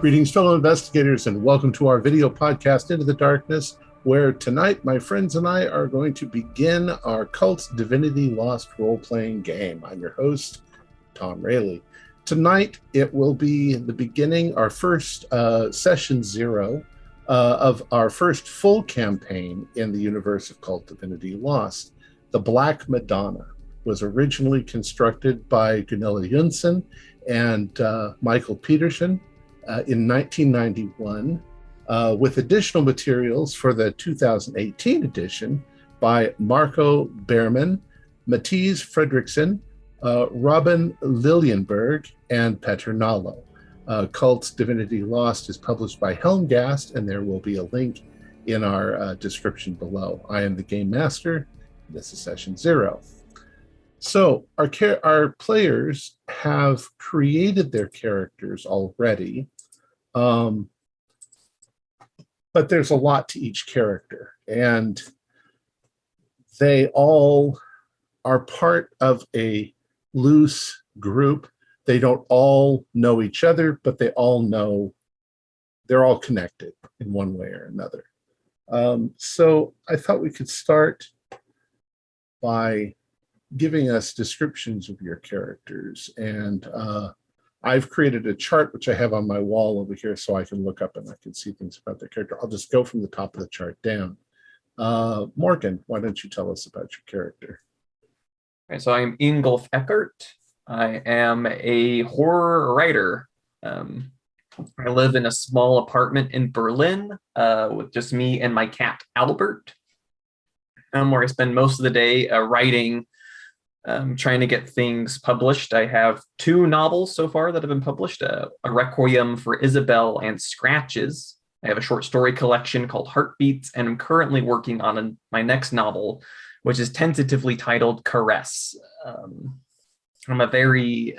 Greetings, fellow investigators, and welcome to our video podcast, Into the Darkness, where tonight my friends and I are going to begin our KULT Divinity Lost role-playing game. I'm your host, Tom Rayleigh. Tonight, it will be the beginning, our first session zero of our first full campaign in the universe of KULT Divinity Lost. The Black Madonna was originally constructed by Gunilla Jönsson and Michael Peterson in 1991, with additional materials for the 2018 edition by Marco Behrman, Mathies Fredriksson, Robin Liljenberg, and Petter Nalo. KULT Divinity Lost is published by Helmgast, and there will be a link in our description below. I am the Game Master. This is Session 0. So our players have created their characters already, but there's a lot to each character, and they all are part of a loose group. They don't all know each other, but they all know they're all connected in one way or another. So I thought we could start by giving us descriptions of your characters, and I've created a chart which I have on my wall over here so I can look up and I can see things about their character. I'll just go from the top of the chart down. Morgan, why don't you tell us about your character? Okay, so I'm Ingolf Eckert. I am a horror writer. I live in a small apartment in Berlin with just me and my cat Albert, where I spend most of the day writing, trying to get things published. I have 2 novels so far that have been published, a Requiem for Isabel and Scratches. I have a short story collection called Heartbeats, and I'm currently working on my next novel, which is tentatively titled Caress. I'm a very...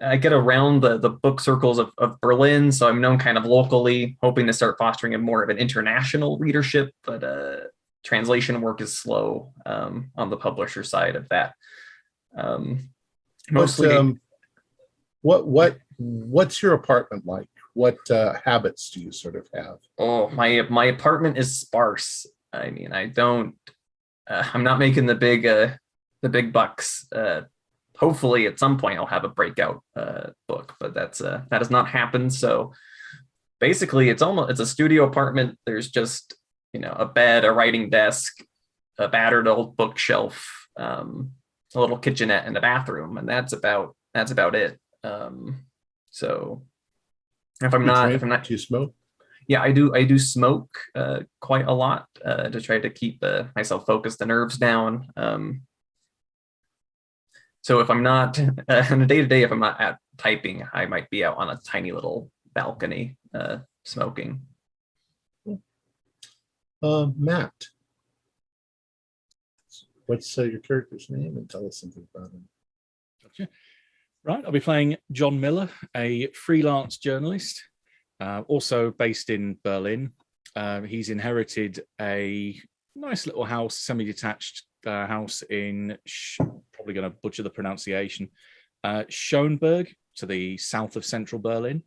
I get around the book circles of Berlin, so I'm known kind of locally, hoping to start fostering a more of an international readership, but translation work is slow on the publisher side of that. Mostly, what's your apartment like? What habits do you sort of have? Oh, my apartment is sparse. I mean, I'm not making the big bucks. Hopefully, at some point, I'll have a breakout book, but that has not happened. So basically, it's a studio apartment. There's just a bed, a writing desk, a battered old bookshelf, a little kitchenette, and a bathroom, and that's about it. So if I'm not, do you smoke? Yeah, I do smoke quite a lot to try to keep myself focused, the nerves down. So if I'm not on a day-to-day, if I'm not at typing, I might be out on a tiny little balcony smoking. Matt, what's your character's name, and tell us something about him? Gotcha. Right, I'll be playing John Miller, a freelance journalist, also based in Berlin. He's inherited a nice little house, semi-detached house in, probably going to butcher the pronunciation, Schönberg, to the south of central Berlin.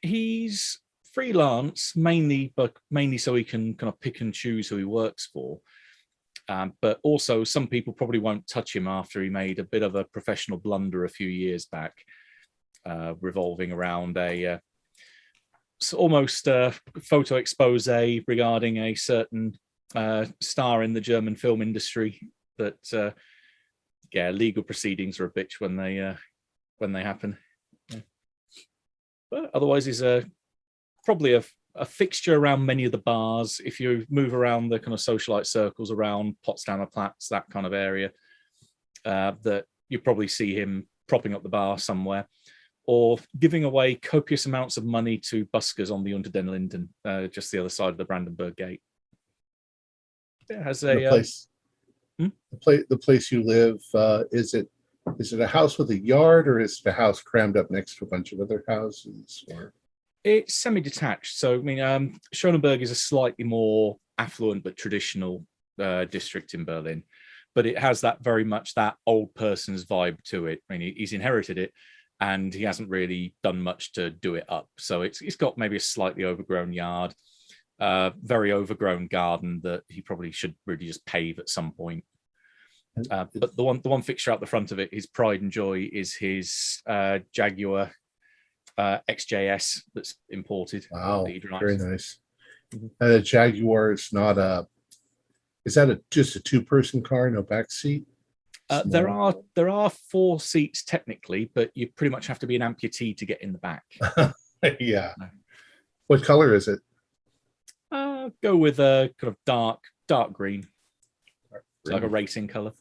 He's freelance mainly so he can kind of pick and choose who he works for. But also some people probably won't touch him after he made a bit of a professional blunder a few years back, revolving around a almost photo expose regarding a certain star in the German film industry that, legal proceedings are a bitch when they happen. Yeah. But otherwise, he's probably a fixture around many of the bars. If you move around the kind of socialite circles around Potsdamer Platz, that kind of area, that you probably see him propping up the bar somewhere, or giving away copious amounts of money to buskers on the Unter den Linden, just the other side of the Brandenburg Gate. It has the place you live. Is it a house with a yard, or is it a house crammed up next to a bunch of other houses? Or? It's semi-detached. So, I mean, Schönberg is a slightly more affluent but traditional district in Berlin, but it has that very much that old person's vibe to it. I mean, he's inherited it, and he hasn't really done much to do it up. So it's got maybe a slightly overgrown yard, very overgrown garden that he probably should really just pave at some point. But the one fixture out the front of it, his pride and joy, is his Jaguar XJS that's imported. Wow, that very nice. A Jaguar is not is that just a two-person car, no back seat? There are 4 seats technically, but you pretty much have to be an amputee to get in the back. Yeah. What color is it? Go with a kind of dark green. It's like a racing color.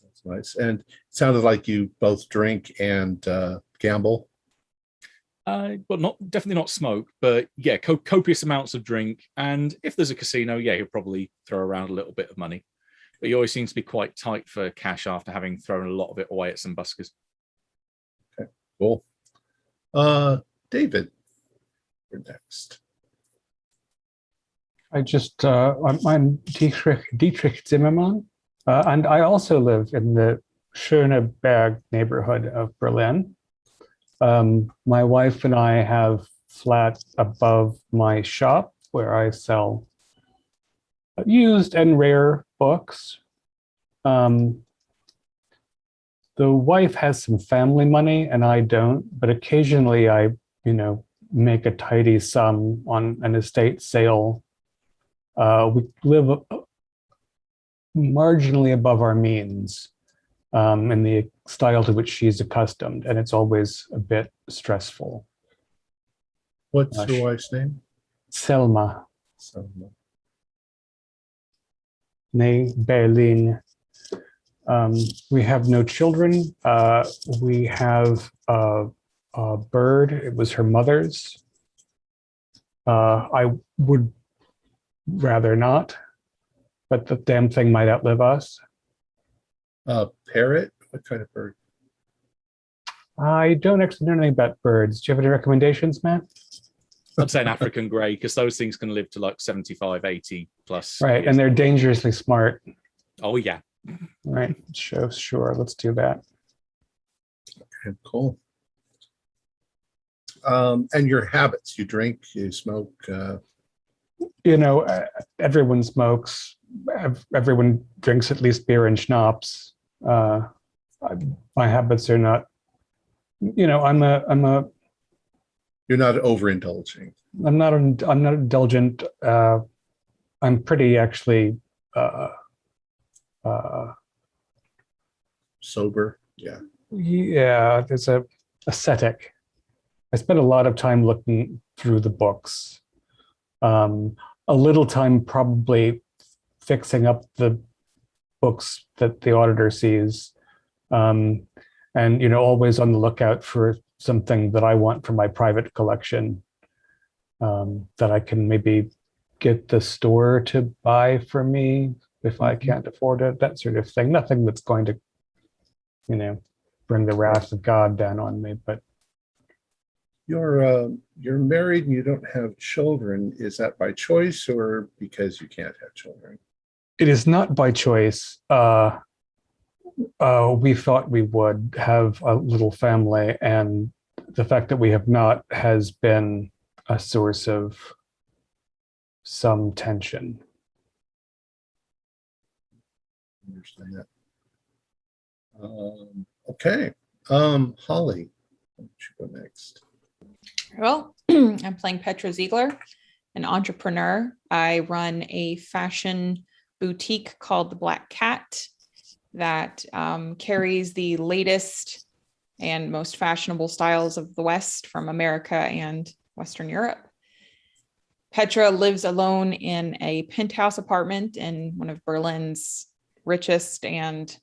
That's nice. And it sounded like you both drink and gamble. Well, definitely not smoke, but yeah, copious amounts of drink. And if there's a casino, yeah, he'll probably throw around a little bit of money. But he always seems to be quite tight for cash after having thrown a lot of it away at some buskers. Okay, cool. David, you're next. I'm Dietrich Zimmermann, and I also live in the Schöneberg neighborhood of Berlin. My wife and I have flat above my shop where I sell used and rare books. The wife has some family money and I don't, but occasionally I, make a tidy sum on an estate sale. We live marginally above our means in the style to which she's accustomed, and it's always a bit stressful. What's your wife's name? Selma. Nee Berlin. We have no children. We have a bird. It was her mother's. I would rather not, but the damn thing might outlive us. Parrot? What kind of bird? I don't actually know anything about birds. Do you have any recommendations, Matt? I'd say an African grey, because those things can live to like 75, 80 plus. Right, years. and they're dangerously smart. Oh, yeah. Right, sure, let's do that. Okay, cool. And your habits, you drink, you smoke? Everyone smokes. Everyone drinks at least beer and schnapps. My habits are not, You're not overindulging. I'm not indulgent. I'm pretty actually Sober. Yeah. Yeah, there's a ascetic. I spent a lot of time looking through the books. A little time probably fixing up the books that the auditor sees. And always on the lookout for something that I want for my private collection, that I can maybe get the store to buy for me if I can't afford it, that sort of thing. Nothing that's going to, bring the wrath of God down on me. But you're married and you don't have children. Is that by choice or because you can't have children? it is not by choice. We thought we would have a little family, and the fact that we have not has been a source of some tension. Understand that. Okay. Holly, why don't you go next? Well, I'm playing Petra Ziegler, an entrepreneur. I run a fashion boutique called the Black Cat that carries the latest and most fashionable styles of the West from America and Western Europe. Petra lives alone in a penthouse apartment in one of Berlin's richest and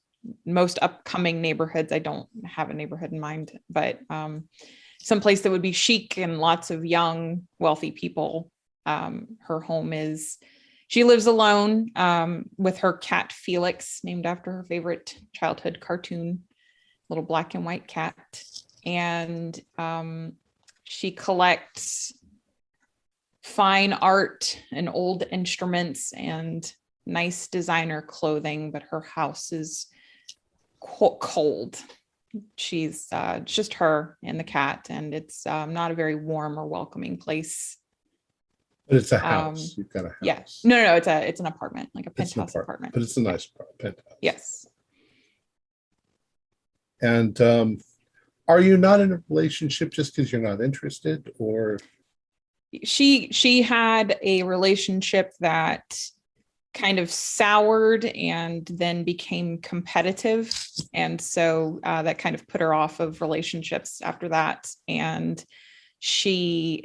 most upcoming neighborhoods. I don't have a neighborhood in mind, but someplace that would be chic and lots of young, wealthy people. Her home is, she lives alone with her cat Felix, named after her favorite childhood cartoon, little black and white cat. And she collects fine art and old instruments and nice designer clothing, but her house is cold. she's just her and the cat, and it's not a very warm or welcoming place. But it's a house. You've got a house. Yeah. No, it's an apartment, like a It's an penthouse apartment. But it's a nice penthouse. Yes. And are you not in a relationship just because you're not interested, or? She had a relationship that kind of soured and then became competitive, and so that kind of put her off of relationships after that. And she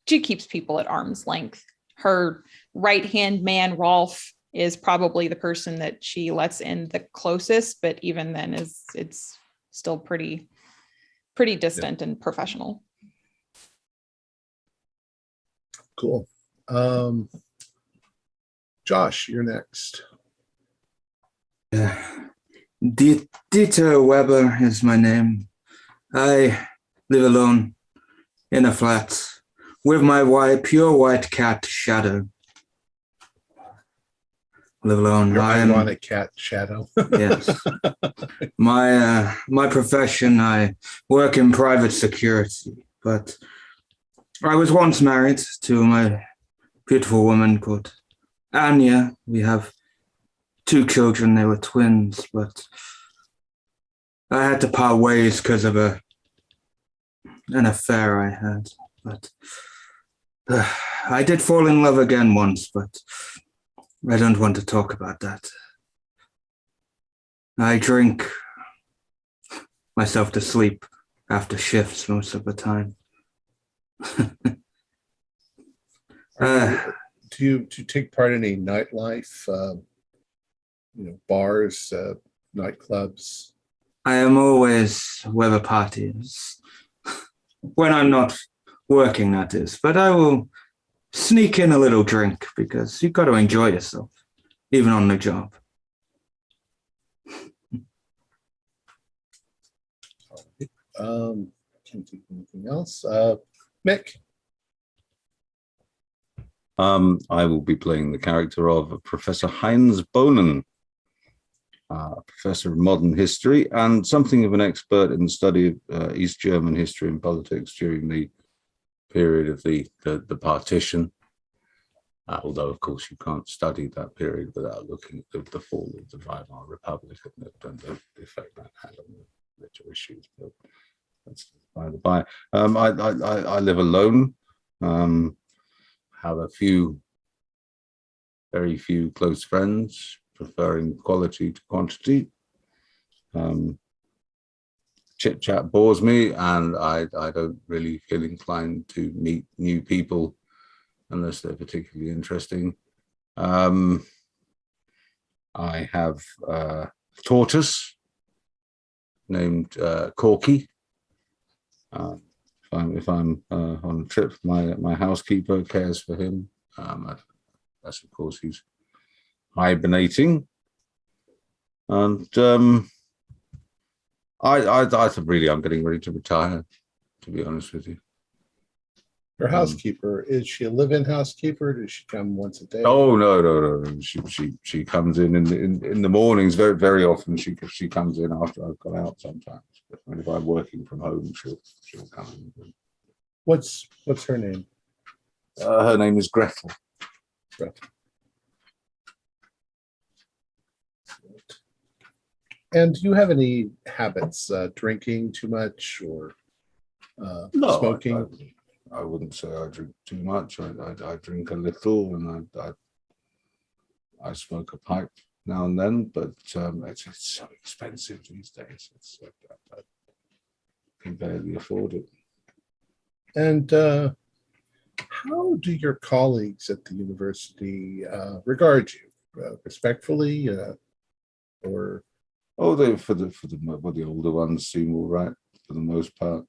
keeps people at arm's length. Her right-hand man, Rolf, is probably the person that she lets in the closest, but even then it's still pretty distant and professional. Cool. Josh, you're next. Dieter Weber is my name. I live alone in a flat with my pure white cat, Shadow. Live alone. Your ironic cat, Shadow. Yes. My profession, I work in private security, but I was once married to my beautiful woman called Anya. We have 2 children. They were twins, but I had to part ways because of an affair I had. But I did fall in love again once, but I don't want to talk about that. I drink myself to sleep after shifts most of the time. Do you take part in any nightlife, bars, nightclubs? I am always where the party is. When I'm not working, that is. But I will sneak in a little drink because you've got to enjoy yourself, even on the job. Can't think of anything else. Mick? I will be playing the character of Professor Heinz Bohnen, professor of modern history and something of an expert in the study of East German history and politics during the period of the partition. Although, of course, you can't study that period without looking at the fall of the Weimar Republic and the effect that had on the later issues. But that's by the by. I live alone. Have very few close friends, preferring quality to quantity. Chit chat bores me, and I don't really feel inclined to meet new people unless they're particularly interesting. I have a tortoise named Corky. If I'm on a trip, my housekeeper cares for him. That's, of course, he's hibernating. And I'm getting ready to retire, to be honest with you. Your housekeeper, is she a live-in housekeeper? Does she come once a day? Oh no. She comes in the mornings. Very, very often she comes in after I've gone out sometimes. But if I'm working from home, she'll come in. What's her name? Her name is Gretel. Gretel. And do you have any habits? Drinking too much or smoking? I wouldn't say I drink too much. I drink a little, and I smoke a pipe now and then. But it's so expensive these days. I can barely afford it. And how do your colleagues at the university regard you? Respectfully, or? Oh, for the older ones seem all right for the most part.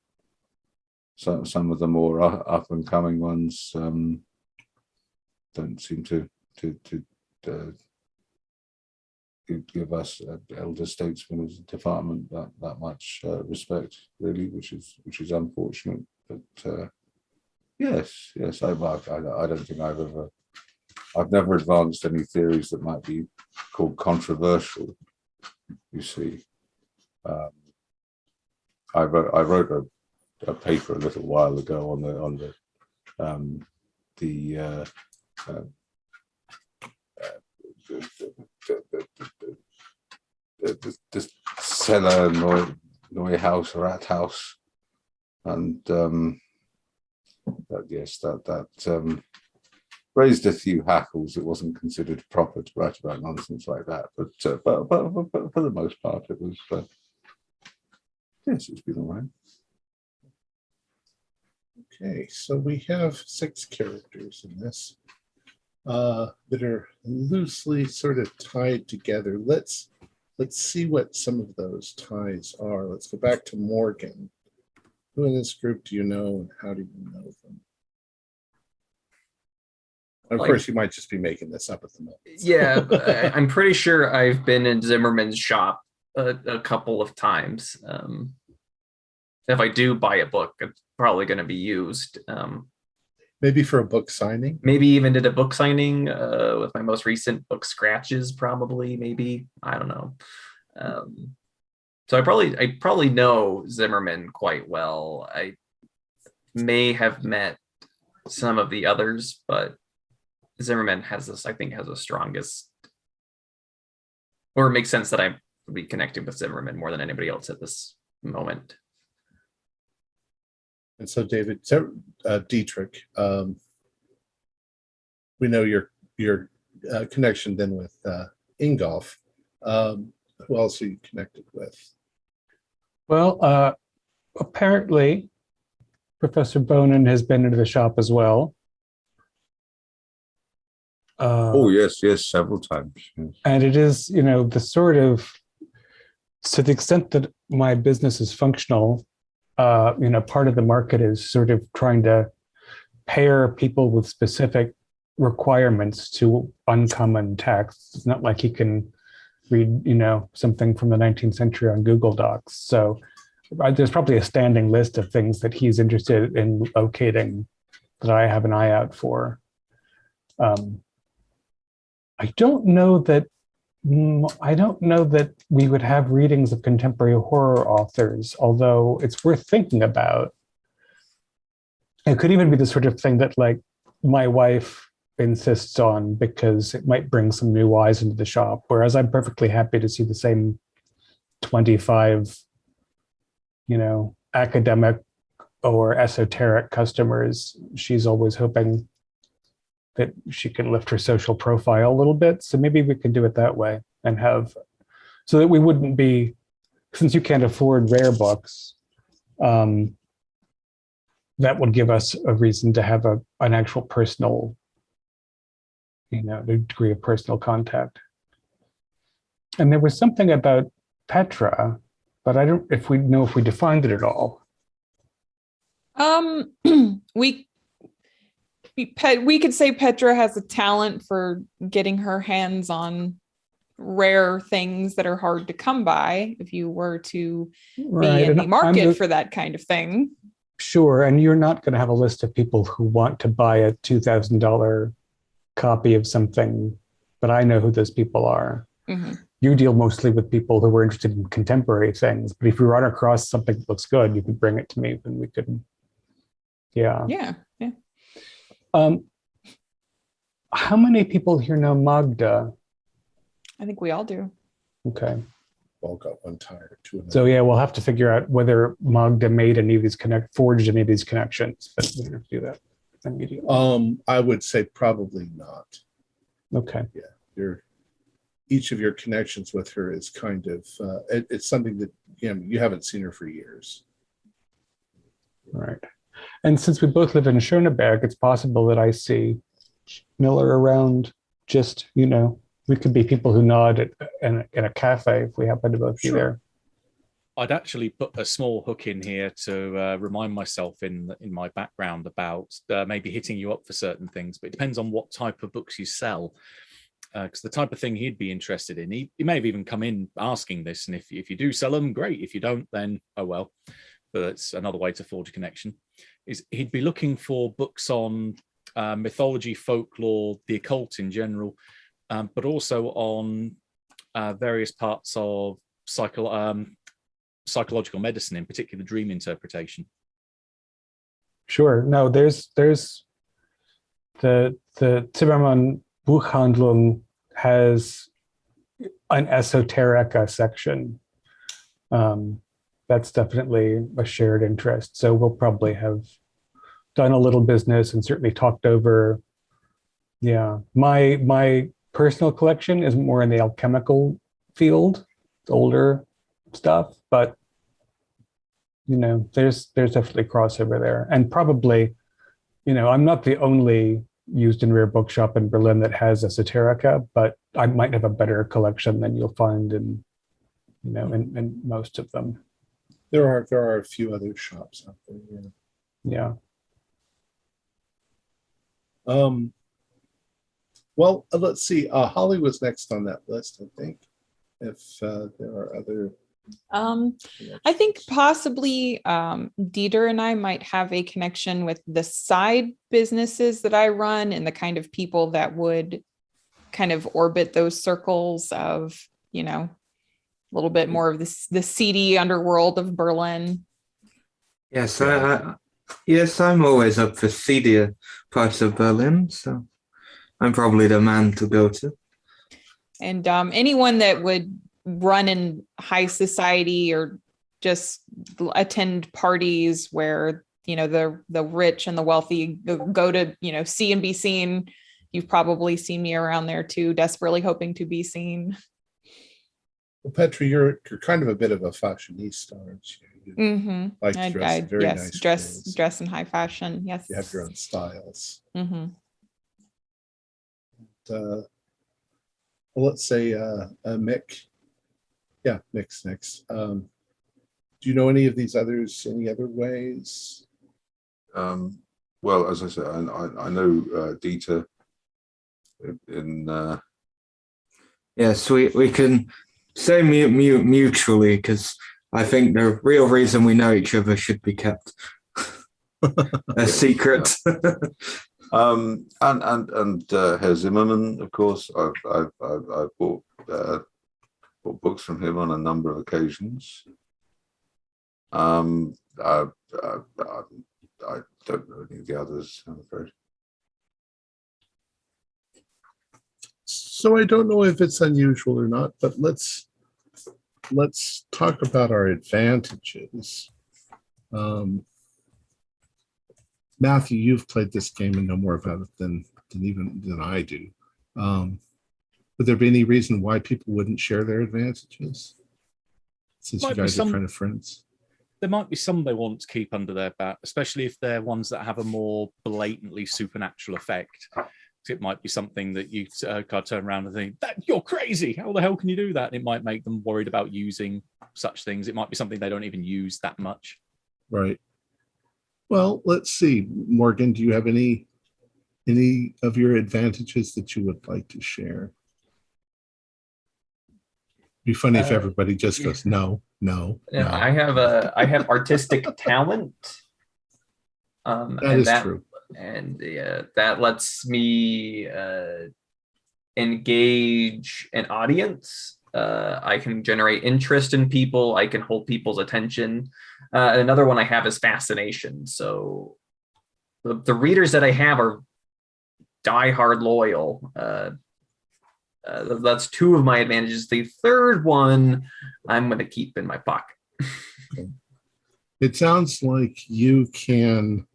Some of the more up and coming ones don't seem to give us elder statesmen as a department that much respect, really, which is unfortunate. But yes, I don't think I've never advanced any theories that might be called controversial. You see, I wrote a paper a little while ago on the cellar Neuhaus rat house, and that raised a few hackles. It wasn't considered proper to write about nonsense like that, but for the most part, it was. Yes, it's been all right. Okay, so we have 6 characters in this that are loosely sort of tied together. Let's see what some of those ties are. Let's go back to Morgan. Who in this group do you know, and how do you know them? Of course, you might just be making this up at the moment. Yeah, I'm pretty sure I've been in Zimmerman's shop a couple of times. If I do buy a book, it's probably going to be used. Maybe for a book signing? Maybe even did a book signing with my most recent book, Scratches, probably, maybe. I don't know. So I probably know Zimmerman quite well. I may have met some of the others, but Zimmerman has this, I think, has the strongest, or it makes sense that I would be connecting with Zimmerman more than anybody else at this moment. And so, David, Dietrich, we know your connection then with Ingolf. Who else are you connected with? Well, apparently, Professor Bonin has been into the shop as well. Oh, yes, several times. Yes. And it is, the sort of, to the extent that my business is functional, part of the market is sort of trying to pair people with specific requirements to uncommon texts. It's not like he can read, something from the 19th century on Google Docs. So there's probably a standing list of things that he's interested in locating that I have an eye out for. I don't know that we would have readings of contemporary horror authors, although it's worth thinking about. It could even be the sort of thing that, like, my wife insists on because it might bring some new eyes into the shop, whereas I'm perfectly happy to see the same 25, academic or esoteric customers. She's always hoping that she can lift her social profile a little bit. So maybe we could do it that way and have, so that we wouldn't be, since you can't afford rare books, that would give us a reason to have an actual personal, the degree of personal contact. And there was something about Petra, but I don't if we defined it at all. We could say Petra has a talent for getting her hands on rare things that are hard to come by if you were to be in the market for that kind of thing. Sure, and you're not going to have a list of people who want to buy a $2,000 copy of something, but I know who those people are. Mm-hmm. You deal mostly with people who are interested in contemporary things, but if you run across something that looks good, you can bring it to me and we could, yeah. How many people here know Magda? I think we all do. Okay. All got one tire, two. So yeah, we'll have to figure out whether Magda made any of these forged any of these connections, but we don't have to do that immediately. I would say probably not. Okay. Yeah, each of your connections with her is kind of it's something that you haven't seen her for years. Right. And since we both live in Schöneberg, it's possible that I see Miller around. Just, we could be people who nod in a cafe if we happen to both be there. I'd actually put a small hook in here to remind myself in my background about maybe hitting you up for certain things, but it depends on what type of books you sell. Because the type of thing he'd be interested in, he may have even come in asking this, and if you do sell them, great. If you don't, then oh well. But that's another way to forge a connection. Is he'd be looking for books on mythology, folklore, the occult in general, but also on various parts of psychological medicine, in particular dream interpretation. Sure. No, there's the Zimmermann Buchhandlung has an esoterica section. That's definitely a shared interest. So we'll probably have done a little business and certainly talked over. Yeah, my personal collection is more in the alchemical field, older stuff, but there's definitely crossover there. And probably, I'm not the only used in rare bookshop in Berlin that has esoterica, but I might have a better collection than you'll find in most of them. There are a few other shops out there. Yeah. Well, let's see. Holly was next on that list, I think. If there are other. I think possibly Dieter and I might have a connection with the side businesses that I run and the kind of people that would kind of orbit those circles of, a little bit more of the seedy underworld of Berlin. Yes, I'm always up for seedier parts of Berlin, so I'm probably the man to go to. And anyone that would run in high society or just attend parties where the rich and the wealthy go to see and be seen, you've probably seen me around there too, desperately hoping to be seen. Well, Petra, you're kind of a bit of a fashionista, aren't you? Mm-hmm. Like to dress very nice clothes. Dress in high fashion. Yes, you have your own styles. Mm-hmm. Well, let's say Mick. Yeah, Mick's next. Do you know any of these others? Any other ways? Well, as I said, I know Dieter. Yes, we can say mutually, because I think the real reason we know each other should be kept a secret. And Herr Zimmermann, of course, I've bought books from him on a number of occasions. I don't know any of the others, I'm afraid. So I don't know if it's unusual or not, but let's talk about our advantages. Matthew, you've played this game and know more about it than I do. Would there be any reason why people wouldn't share their advantages? Since you guys are kind of friends. There might be some they want to keep under their bat, especially if they're ones that have a more blatantly supernatural effect. It might be something that you can't turn around and think, you're crazy. How the hell can you do that? It might make them worried about using such things. It might be something they don't even use that much. Right. Well, let's see. Morgan, do you have any of your advantages that you would like to share? It'd be funny if everybody just goes, no. I have artistic talent. That is true. And that lets me engage an audience. I can generate interest in people. I can hold people's attention. Another one I have is fascination. So the readers that I have are diehard loyal. That's two of my advantages. The third one I'm going to keep in my pocket. Okay. It sounds like you can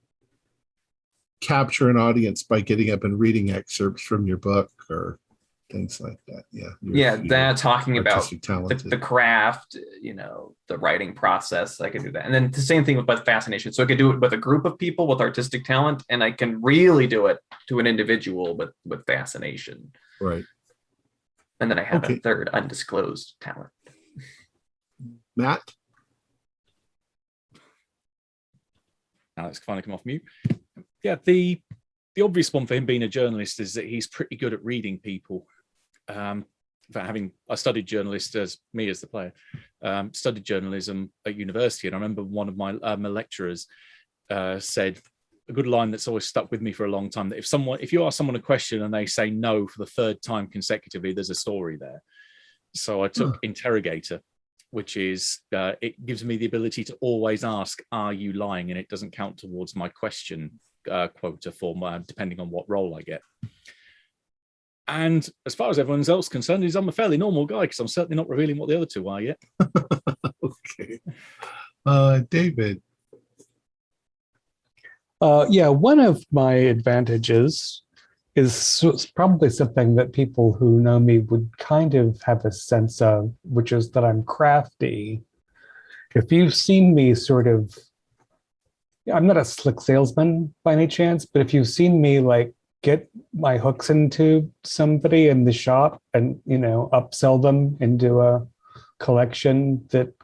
capture an audience by getting up and reading excerpts from your book or things like that. That talking about the craft, the writing process. I can do that. And then the same thing with fascination. So I could do it with a group of people with artistic talent, and I can really do it to an individual with fascination. Right. And then I have a third undisclosed talent. Matt? Alex, finally come off mute. Yeah, the obvious one for him being a journalist is that he's pretty good at reading people. I studied journalist as the player, studied journalism at university, and I remember one of my lecturers said a good line that's always stuck with me for a long time: that if you ask someone a question and they say no for the third time consecutively, there's a story there. So I took interrogator, which is it gives me the ability to always ask, "Are you lying?" and it doesn't count towards my question quota for depending on what role I get. And as far as everyone else concerned, I'm a fairly normal guy because I'm certainly not revealing what the other two are yet. Okay. David. Yeah, one of my advantages is probably something that people who know me would kind of have a sense of, which is that I'm crafty. If you've seen me sort of, I'm not a slick salesman by any chance, but if you've seen me like get my hooks into somebody in the shop and, you know, upsell them into a collection that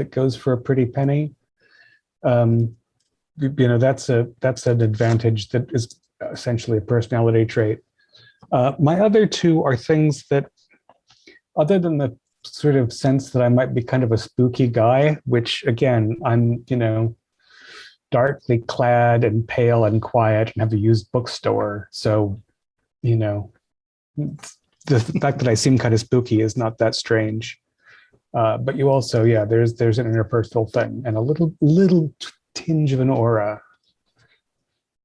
goes for a pretty penny, you know, that's an advantage that is essentially a personality trait. My other two are things that, other than the sort of sense that I might be kind of a spooky guy, which again, I'm, you know, darkly clad and pale and quiet and have a used bookstore. So, you know, the fact that I seem kind of spooky is not that strange. But you also, yeah, there's an interpersonal thing and a little tinge of an aura.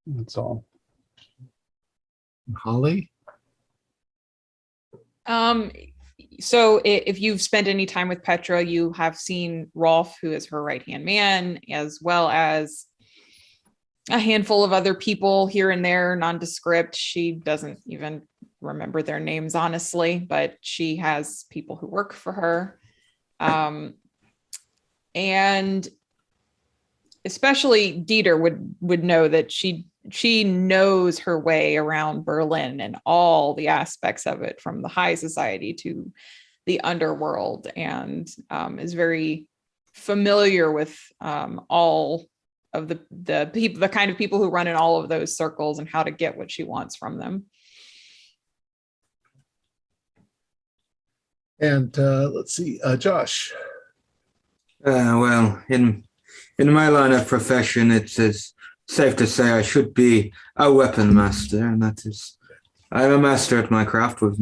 That's all. Holly? So if you've spent any time with Petra, you have seen Rolf, who is her right-hand man, as well as a handful of other people here and there, nondescript. She doesn't even remember their names, honestly, but she has people who work for her. And especially Dieter would know that she knows her way around Berlin and all the aspects of it, from the high society to the underworld, and is very familiar with all of the people, the kind of people who run in all of those circles, and how to get what she wants from them. And let's see, Josh. Well, in my line of profession, it's safe to say I should be a weapon master, and that is, I'm a master at my craft with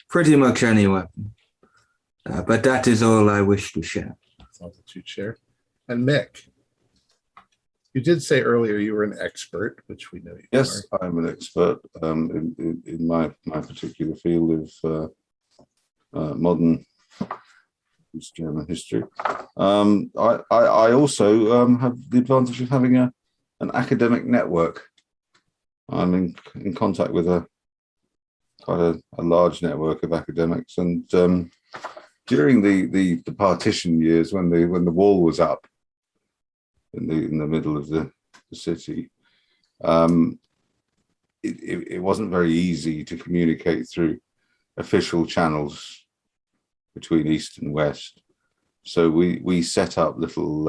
pretty much any weapon. But that is all I wish to share. That's all that you'd share. And Mick, you did say earlier you were an expert, which we know you Yes, are. I'm an expert in my particular field of modern East German history. I also have the advantage of having an academic network. I'm in contact with quite a large network of academics, and during the partition years, when the wall was up in the middle of the city, it wasn't very easy to communicate through official channels between East and West. So we set up little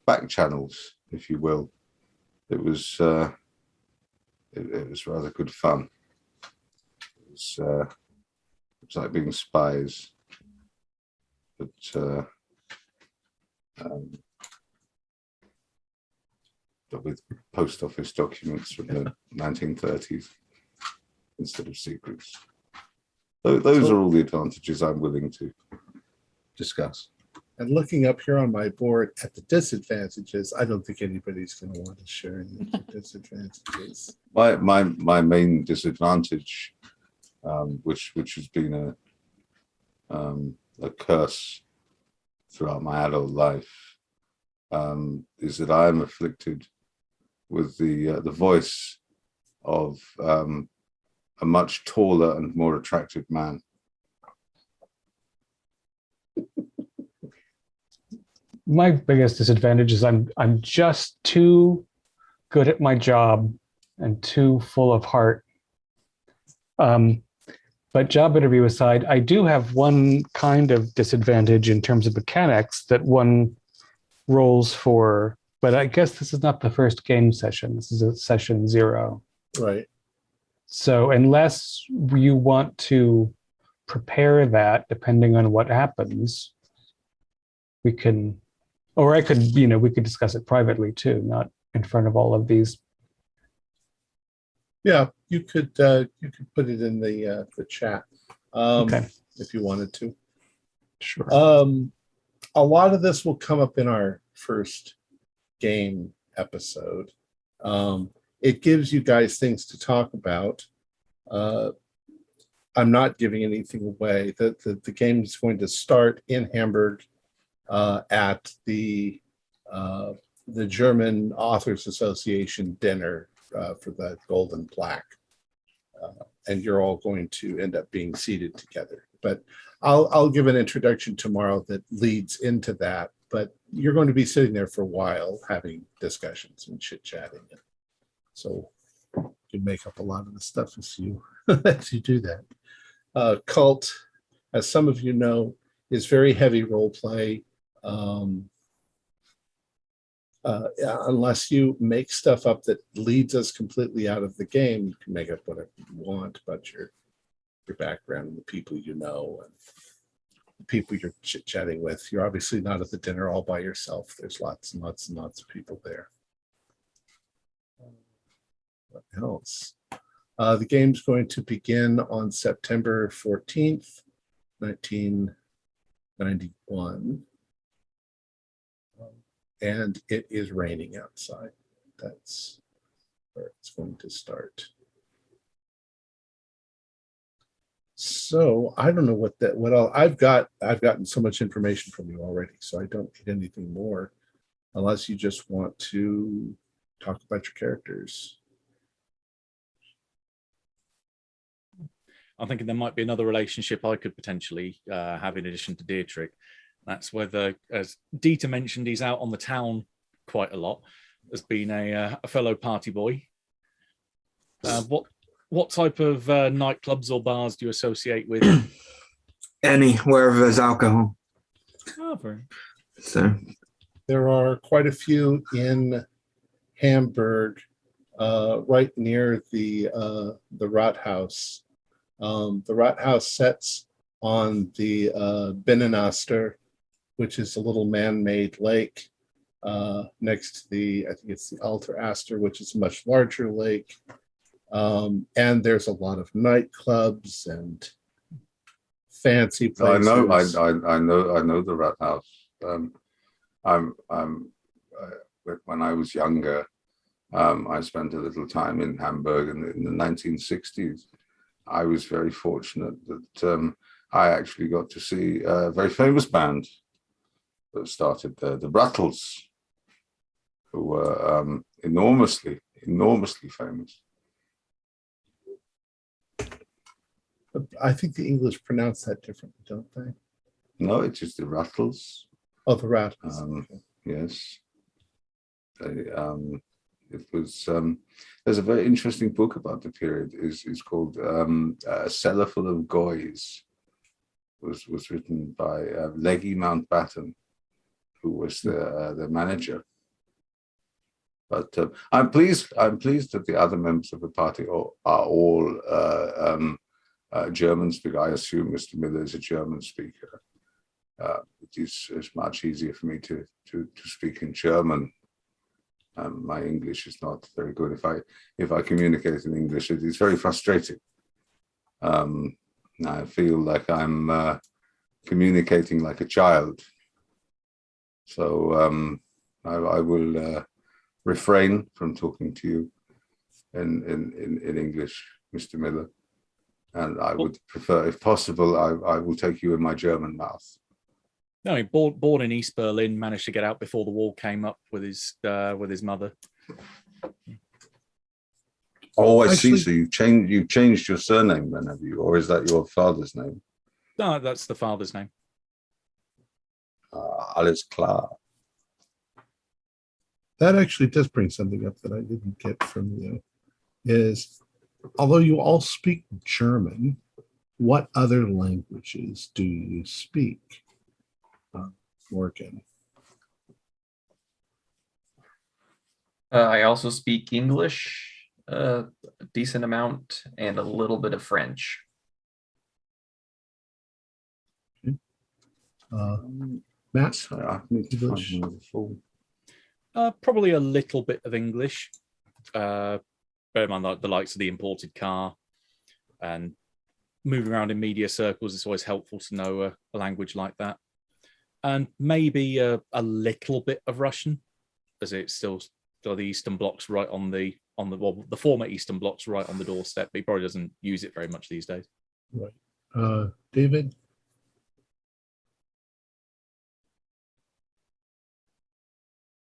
back channels, if you will. It was rather good fun. It was like being spies, but with post office documents from the 1930s instead of secrets. So those are all the advantages I'm willing to discuss. And looking up here on my board at the disadvantages, I don't think anybody's going to want to share any of the disadvantages. My main disadvantage, which has been a curse throughout my adult life, is that I am afflicted with the voice of a much taller and more attractive man. My biggest disadvantage is I'm just too good at my job and too full of heart. But job interview aside, I do have one kind of disadvantage in terms of mechanics that one rolls for, but I guess this is not the first game session. This is a session 0. Right. So unless you want to prepare that, depending on what happens, we can, or I could, we could discuss it privately too, not in front of all of these. Yeah, you could put it in the chat Okay. if you wanted to. Sure. a lot of this will come up in our first game episode. It gives you guys things to talk about. I'm not giving anything away. The game is going to start in Hamburg at the German Authors Association dinner for the Golden Plaque, and you're all going to end up being seated together. But I'll give an introduction tomorrow that leads into that. But you're going to be sitting there for a while having discussions and chit-chatting. So you can make up a lot of the stuff as you as you do that. Cult, as some of you know, is very heavy role play. Unless you make stuff up that leads us completely out of the game, you can make up whatever you want about your background and the people you know and the people you're chit-chatting with. You're obviously not at the dinner all by yourself. There's lots and lots and lots of people there. What else? The game's going to begin on September 14th, 1991. And it is raining outside. That's where it's going to start. So I don't know what else I've gotten so much information from you already, so I don't need anything more unless you just want to talk about your characters. I'm thinking there might be another relationship I could potentially have in addition to Dietrich. That's whether, as Dieter mentioned, he's out on the town quite a lot. Has been a fellow party boy. What type of nightclubs or bars do you associate with? Any, wherever there's alcohol. Oh, very. So there are quite a few in Hamburg, right near the Rathaus. The Rathaus sets on the Binnenaster, which is a little man-made lake next to I think it's the Alter Aster, which is a much larger lake. And there's a lot of nightclubs and fancy places. I know the Rathaus. When I was younger, I spent a little time in Hamburg in the 1960s. I was very fortunate that I actually got to see a very famous band that started there, the Bruttles, who were enormously famous. I think the English pronounce that differently, don't they? No, it's just the Rattles. Oh, the Rattles. Yes. It was. There's a very interesting book about the period. Is called A Cellar Full of Goys. Was written by Leggy Mountbatten, who was the manager. But I'm pleased that the other members of the party are all German speaker. I assume Mr. Miller is a German speaker. It's much easier for me to speak in German. My English is not very good. If I communicate in English, it is very frustrating. I feel like I'm communicating like a child. So I will refrain from talking to you in English, Mr. Miller. And I would prefer, if possible, I will take you in my German mouth. No, he born in East Berlin, managed to get out before the wall came up with his mother. Oh, I see. So you've changed your surname then, have you? Or is that your father's name? No, that's the father's name. Alles klar. That actually does bring something up that I didn't get from you. Is although you all speak German, what other languages do you speak? Morgan. I also speak English, a decent amount, and a little bit of French. Okay. Matt, Sorry, I need to find another form. Probably a little bit of English. Bear in mind the likes of the imported car and moving around in media circles. It's always helpful to know a language like that. and maybe a little bit of Russian, as it's still got the Eastern Blocs right on the the former Eastern Blocs right on the doorstep. But he probably doesn't use it very much these days. Right. David?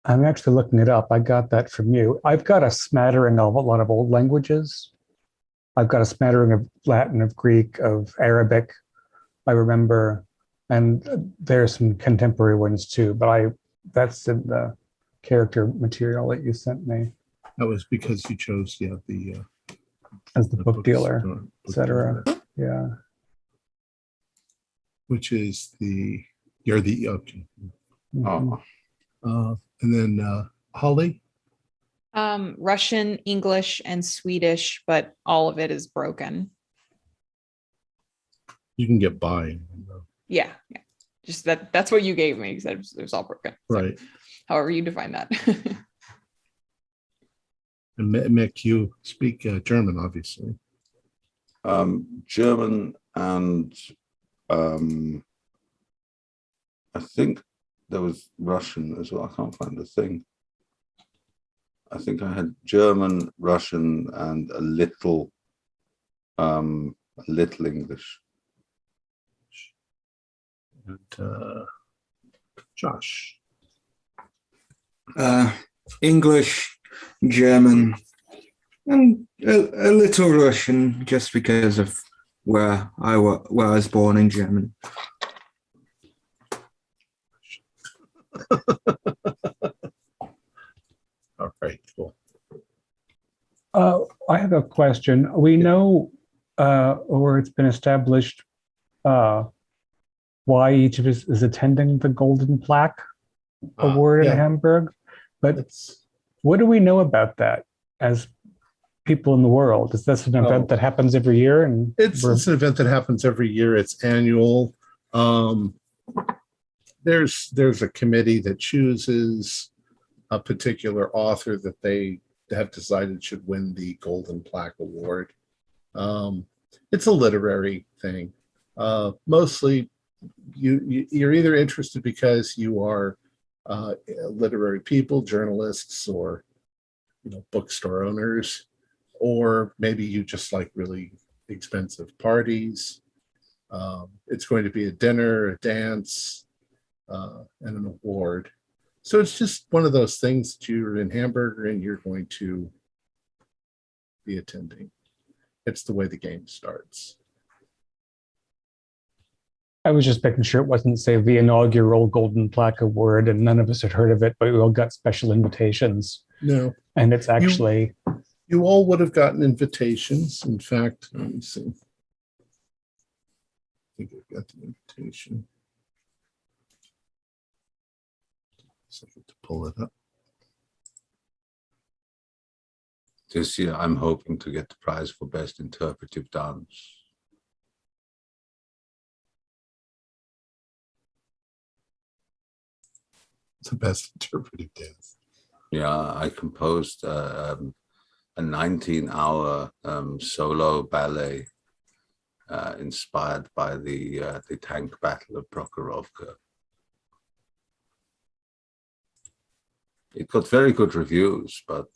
I'm actually looking it up. I got that from you. I've got a smattering of a lot of old languages. I've got a smattering of Latin, of Greek, of Arabic. I remember, and there are some contemporary ones too, but that's in the character material that you sent me. That was because you chose, the as the book dealer, book etc. dealer, Yeah. which is you're the okay. Mhm. And then Holly? Russian, English, and Swedish, but all of it is broken. You can get by. Yeah. Just that's what you gave me, because it was all broken. So, Right. however you define that. And Mick, you speak German, obviously. German and I think there was Russian as well. I can't find the thing. I think I had German, Russian, and a little English. And Josh? English, German, and a little Russian, just because of where I was born in Germany. All right, cool. I have a question. We know, or it's been established, why each of us is attending the Golden Plaque Award in Hamburg, but what do we know about that as people in the world? Is this an event that happens every year? And it's an event that happens every year. It's annual. There's a committee that chooses a particular author that they have decided should win the Golden Plaque Award. It's a literary thing. Mostly, you're either interested because you are literary people, journalists, or bookstore owners, or maybe you just like really expensive parties. It's going to be a dinner, a dance, and an award. So it's just one of those things that you're in Hamburg and you're going to be attending. It's the way the game starts. I was just making sure it wasn't, say, the inaugural Golden Plaque Award and none of us had heard of it, but we all got special invitations. No. And it's actually... You all would have gotten invitations. In fact, let me see. I think I've got the invitation. Second to pull it up. This year, I'm hoping to get the prize for best interpretive dance. It's the best interpretive dance. Yeah, I composed a 19-hour solo ballet inspired by the tank battle of Prokhorovka. It got very good reviews, but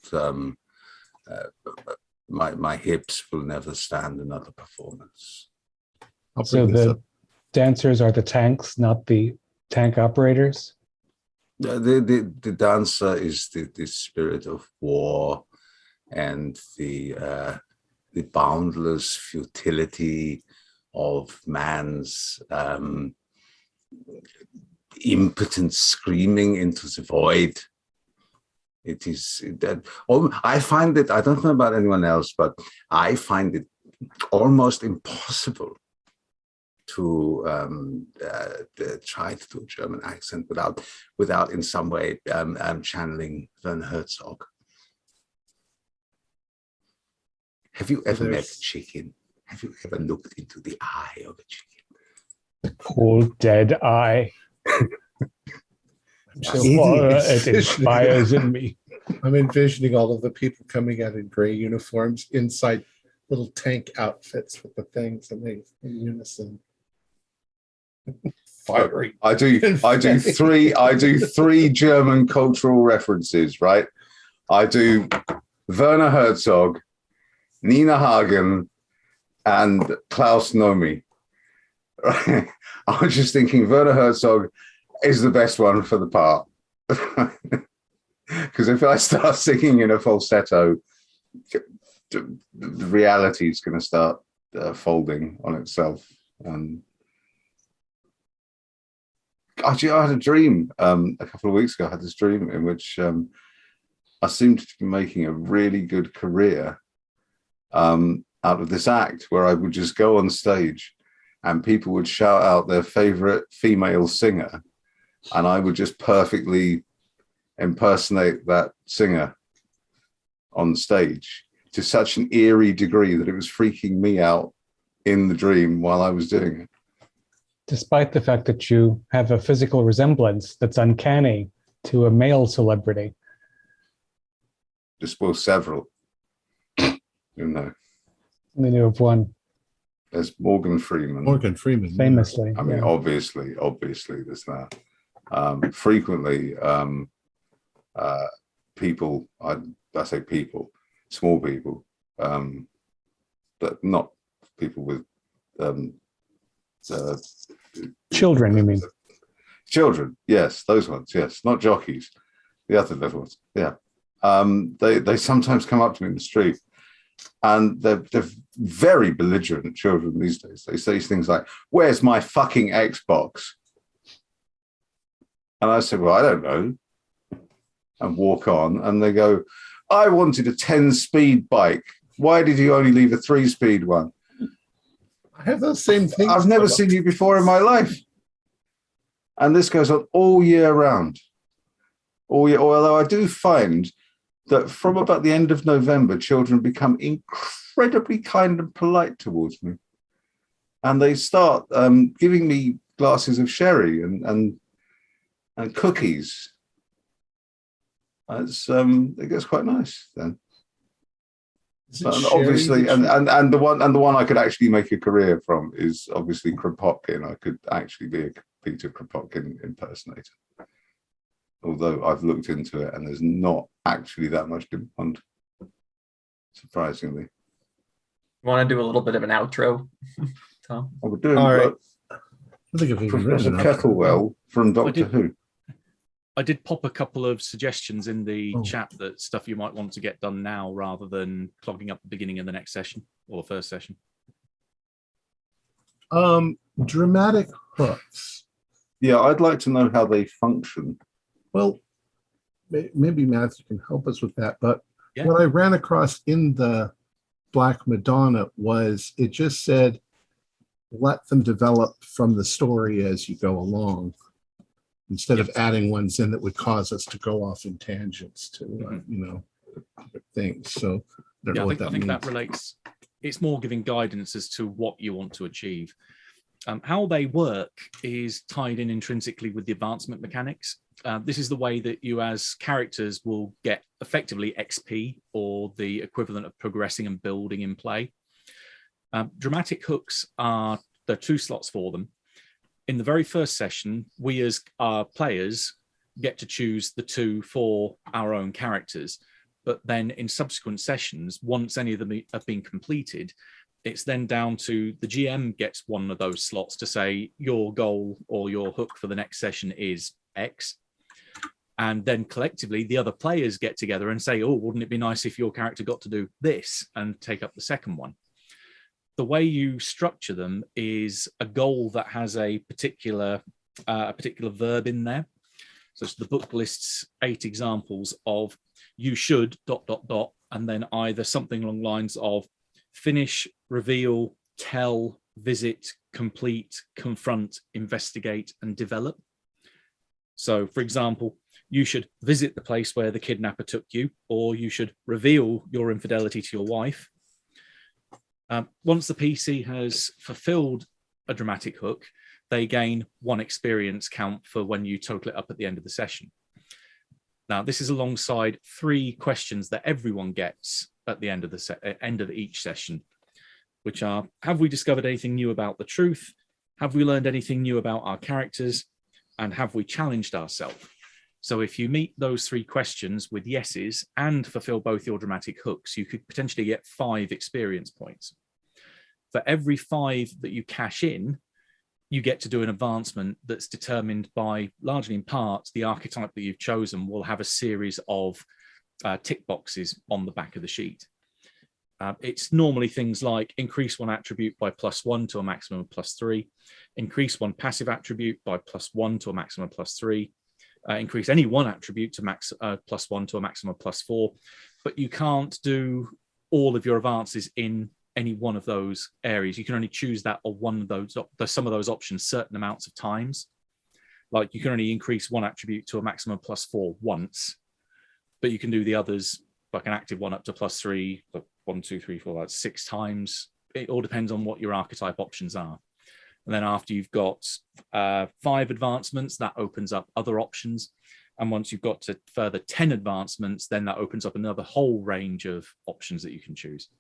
my hips will never stand another performance. So the dancers are the tanks, not the tank operators? The dancer is the spirit of war and the boundless futility of man's impotent screaming into the void. It is that I find it, I don't know about anyone else, but I find it almost impossible to try to do a German accent without in some way channeling Werner Herzog. Have you ever met a chicken? Have you ever looked into the eye of a chicken? Cold, dead eye. It inspires in me. I'm envisioning all of the people coming out in gray uniforms inside little tank outfits with the things and they in unison. fiery. I do three German cultural references, right? I do Werner Herzog, Nina Hagen, and Klaus Nomi. Right? I was just thinking Werner Herzog is the best one for the part. Because if I start singing in a falsetto, the reality is going to start folding on itself. And actually, I had a dream a couple of weeks ago. I had this dream in which I seemed to be making a really good career out of this act where I would just go on stage and people would shout out their favorite female singer, and I would just perfectly impersonate that singer on stage to such an eerie degree that it was freaking me out in the dream while I was doing it. Despite the fact that you have a physical resemblance that's uncanny to a male celebrity. Just well, several. You know. I knew of one. There's Morgan Freeman. Morgan Freeman. Famously. I mean, yeah. obviously, there's that. Frequently, people, I say people, small people, but not people with Children, you mean? Children, yes, those ones, yes, not jockeys, the other little ones, yeah. They sometimes come up to me in the street, and they're very belligerent children these days. They say things like, "Where's my fucking Xbox?" And I said, "Well, I don't know," and walk on, and they go, "I wanted a 10-speed bike. Why did you only leave a 3-speed one?" I have those same things. I've never seen you before in my life. And this goes on all year round. All year, although I do find that from about the end of November, children become incredibly kind and polite towards me. And they start giving me glasses of sherry and cookies. It gets quite nice then. And obviously, and the one I could actually make a career from is obviously Kropotkin. I could actually be a Peter Kropotkin impersonator. Although I've looked into it and there's not actually that much demand, surprisingly. You want to do a little bit of an outro, Tom? I would do. All right. I think if Professor Kettlewell from Doctor Who. I did pop a couple of suggestions in the chat that stuff you might want to get done now rather than clogging up the beginning of the next session or the first session. Dramatic hooks. Yeah, I'd like to know how they function. Well, maybe Matthew can help us with that. But Yeah. what I ran across in the Black Madonna was it just said, let them develop from the story as you go along, instead of adding ones in that would cause us to go off in tangents to, other things. So I don't know what that means. That relates. It's more giving guidance as to what you want to achieve. How they work is tied in intrinsically with the advancement mechanics. This is the way that you as characters will get effectively XP, or the equivalent of progressing and building in play. Dramatic hooks there are 2 slots for them. In the very first session, we as our players get to choose the 2 for our own characters. But then in subsequent sessions, once any of them have been completed, it's then down to the GM gets one of those slots to say your goal or your hook for the next session is X. And then collectively, the other players get together and say, oh, wouldn't it be nice if your character got to do this, and take up the second one. The way you structure them is a goal that has a particular verb in there. So the book lists 8 examples of you should ... and then either something along the lines of finish, reveal, tell, visit, complete, confront, investigate, and develop. So, for example, you should visit the place where the kidnapper took you, or you should reveal your infidelity to your wife. Once the PC has fulfilled a dramatic hook, they gain 1 experience count for when you total it up at the end of the session. Now, this is alongside 3 questions that everyone gets at the end of the end of each session, which are: have we discovered anything new about the truth? Have we learned anything new about our characters? And have we challenged ourselves? So if you meet those 3 questions with yeses and fulfill both your dramatic hooks, you could potentially get 5 experience points. For every 5 that you cash in, you get to do an advancement that's determined by, largely in part, the archetype that you've chosen will have a series of tick boxes on the back of the sheet. It's normally things like increase 1 attribute by +1 to a maximum of +3, increase 1 passive attribute by +1 to a maximum of +3, increase any 1 attribute to +1 to a maximum of +4, but you can't do all of your advances in any one of those areas. You can only choose that or one of those, some of those options certain amounts of times. Like you can only increase 1 attribute to a maximum of +4 once, but you can do the others, like an active 1 up to +3, 1, 2, 3, 4, that's 6 times. It all depends on what your archetype options are. And then after you've got 5 advancements, that opens up other options. And once you've got to further 10 advancements, then that opens up another whole range of options that you can choose.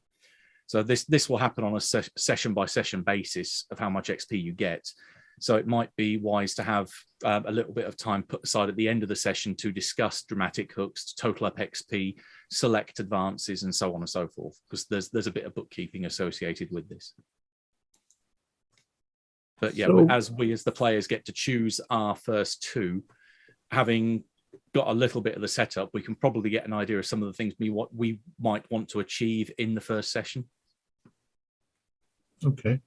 So this will happen on a session by session basis of how much XP you get. So it might be wise to have a little bit of time put aside at the end of the session to discuss dramatic hooks, to total up XP, select advances, and so on and so forth, because there's a bit of bookkeeping associated with this. But yeah, so, as the players get to choose our first 2, having got a little bit of the setup, we can probably get an idea of some of the things we might want to achieve in the first session. Okay.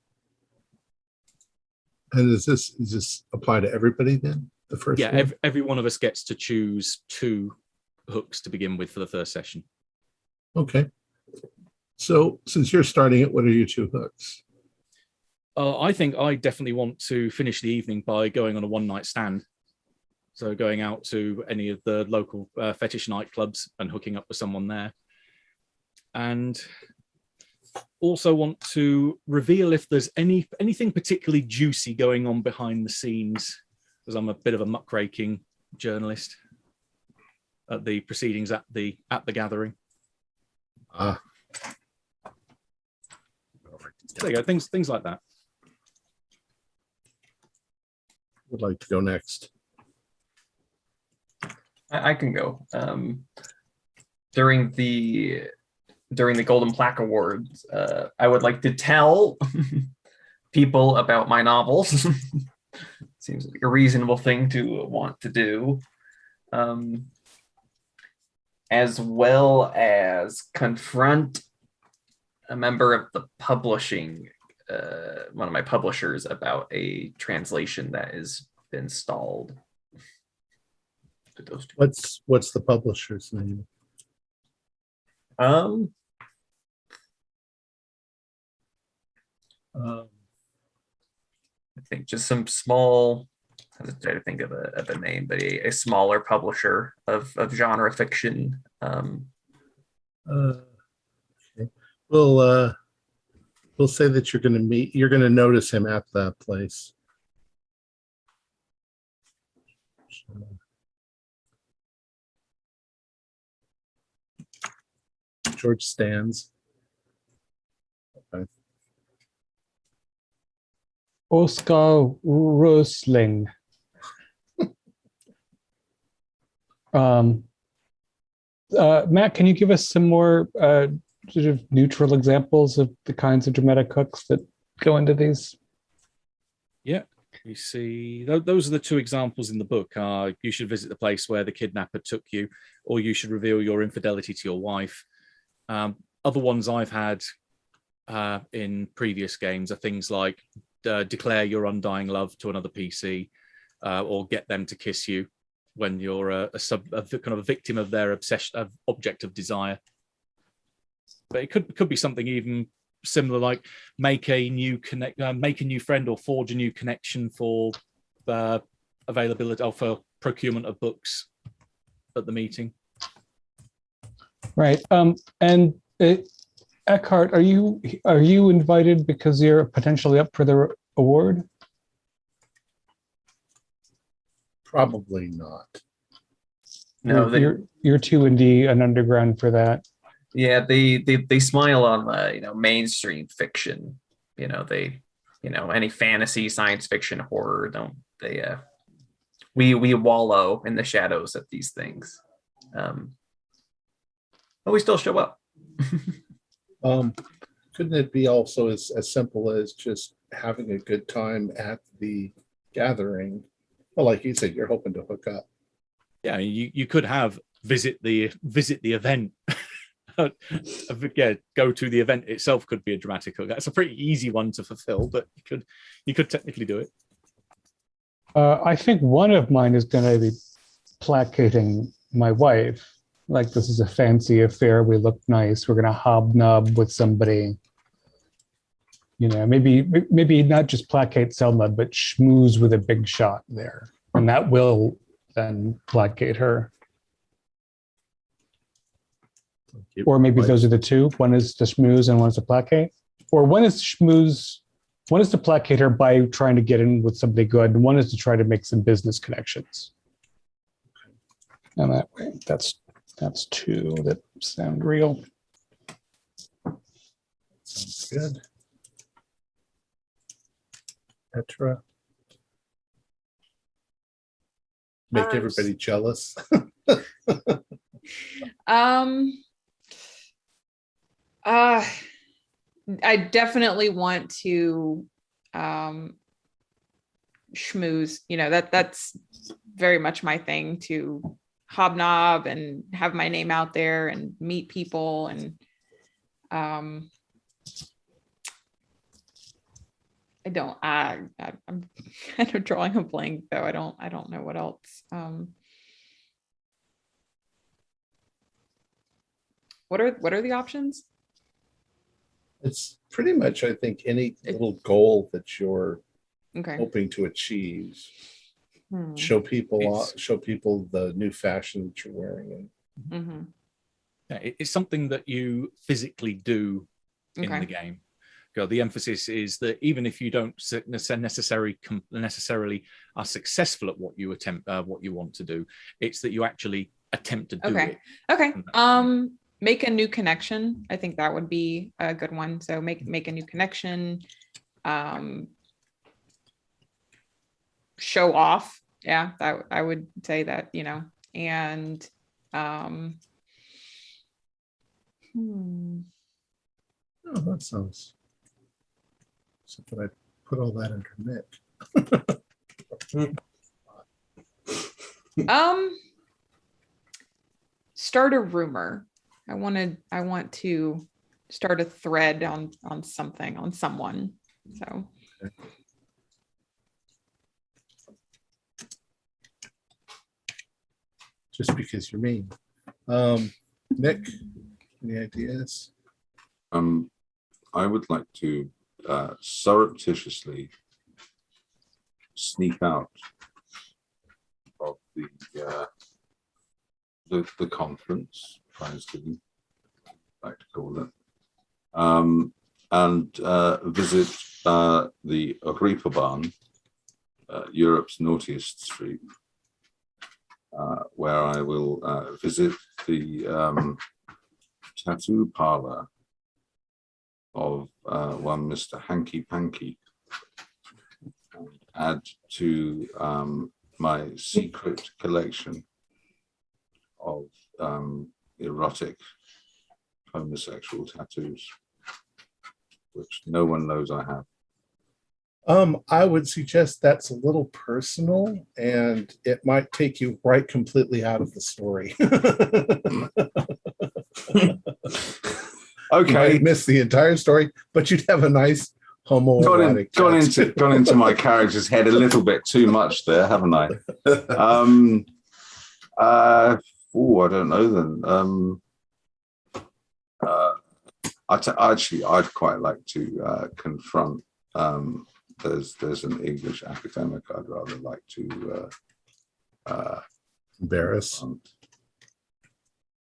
And does this apply to everybody then? The first one? Every one of us gets to choose 2 hooks to begin with for the first session. Okay. So since you're starting it, what are your 2 hooks? I think I definitely want to finish the evening by going on a one-night stand. So going out to any of the local fetish nightclubs and hooking up with someone there. And also want to reveal if there's anything particularly juicy going on behind the scenes, because I'm a bit of a muckraking journalist at the proceedings at the gathering. There you go, things like that. Would like to go next? I can go. During the Golden Plaque Awards, I would like to tell people about my novels. Seems like a reasonable thing to want to do. As well as confront a member of the publishing, one of my publishers, about a translation that has been stalled. Those 2. What's the publisher's name? I think just some small, I was trying to think of a name, but a smaller publisher of genre fiction. Okay. We'll say that you're going to notice him at that place. George Stands. Okay. Oscar Rosling. Matt, can you give us some more sort of neutral examples of the kinds of dramatic hooks that go into these? Yeah, you see, those are the 2 examples in the book. You should visit the place where the kidnapper took you, or you should reveal your infidelity to your wife. Other ones I've had in previous games are things like declare your undying love to another PC, or get them to kiss you when you're a kind of a victim of their obsession, object of desire. But it could be something even similar, like make a new friend or forge a new connection for availability or for procurement of books at the meeting. Right. And Eckhart, are you invited because you're potentially up for the award? Probably not. No, you're 2&D an underground for that. Yeah, they smile on mainstream fiction. They any fantasy, science fiction, horror. Don't they? We wallow in the shadows of these things, but we still show up. Couldn't it be also as simple as just having a good time at the gathering? Well, like you said, you're hoping to hook up. Yeah, you could have visit the event. Yeah, go to the event itself could be a dramatic hook. That's a pretty easy one to fulfill, but you could technically do it. I think one of mine is going to be placating my wife. Like, this is a fancy affair. We look nice. We're going to hobnob with somebody. Maybe not just placate Selma, but schmooze with a big shot there. And that will then placate her. Or maybe those are the two. One is to schmooze and one is to placate. Or one is schmooze. One is to placate her by trying to get in with somebody good, and one is to try to make some business connections. And that way, that's two that sound real. Sounds good. Petra. Make everybody jealous. I definitely want to schmooze. That's very much my thing, to hobnob and have my name out there and meet people. And I'm kind of drawing a blank though. I don't know what else. What are the options? It's pretty much, I think, any little goal that you're Okay. hoping to achieve. Show people the new fashion that you're wearing. Mm-hmm. Yeah, it's something that you physically do in the game. The emphasis is that even if you don't necessarily are successful at what you want to do, it's that you actually attempt to do it. Okay. Make a new connection. I think that would be a good one. So make a new connection. Show off. Yeah, that I would say that, and Oh, that sounds something. I put all that under Nick. Start a rumor. I want to start a thread on something, on someone. So Okay. Just because you're mean. Nick, any ideas? I would like to surreptitiously sneak out of the conference, Thanksgiving, I like to call it, and visit the Reeperbahn, Europe's naughtiest street, where I will visit the tattoo parlor of one Mr. Hanky Panky, and add to my secret collection of erotic homosexual tattoos, which no one knows I have. I would suggest that's a little personal, and it might take you right completely out of the story. Okay, you might miss the entire story, but you'd have a nice homoerotic. Gone into my character's head a little bit too much there, haven't I? I don't know then. I'd quite like to confront. There's an English academic I'd rather like to embarrass.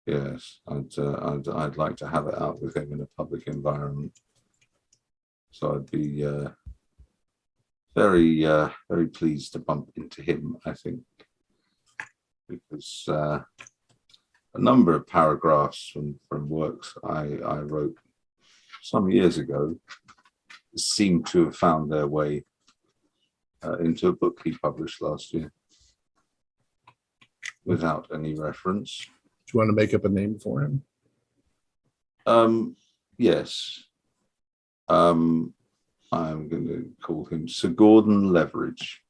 Yes, I'd like to have it out with him in a public environment. So I'd be very pleased to bump into him, I think, because a number of paragraphs from works I wrote some years ago seem to have found their way into a book he published last year without any reference. Do you want to make up a name for him? Yes. I'm going to call him Sir Gordon Leverage.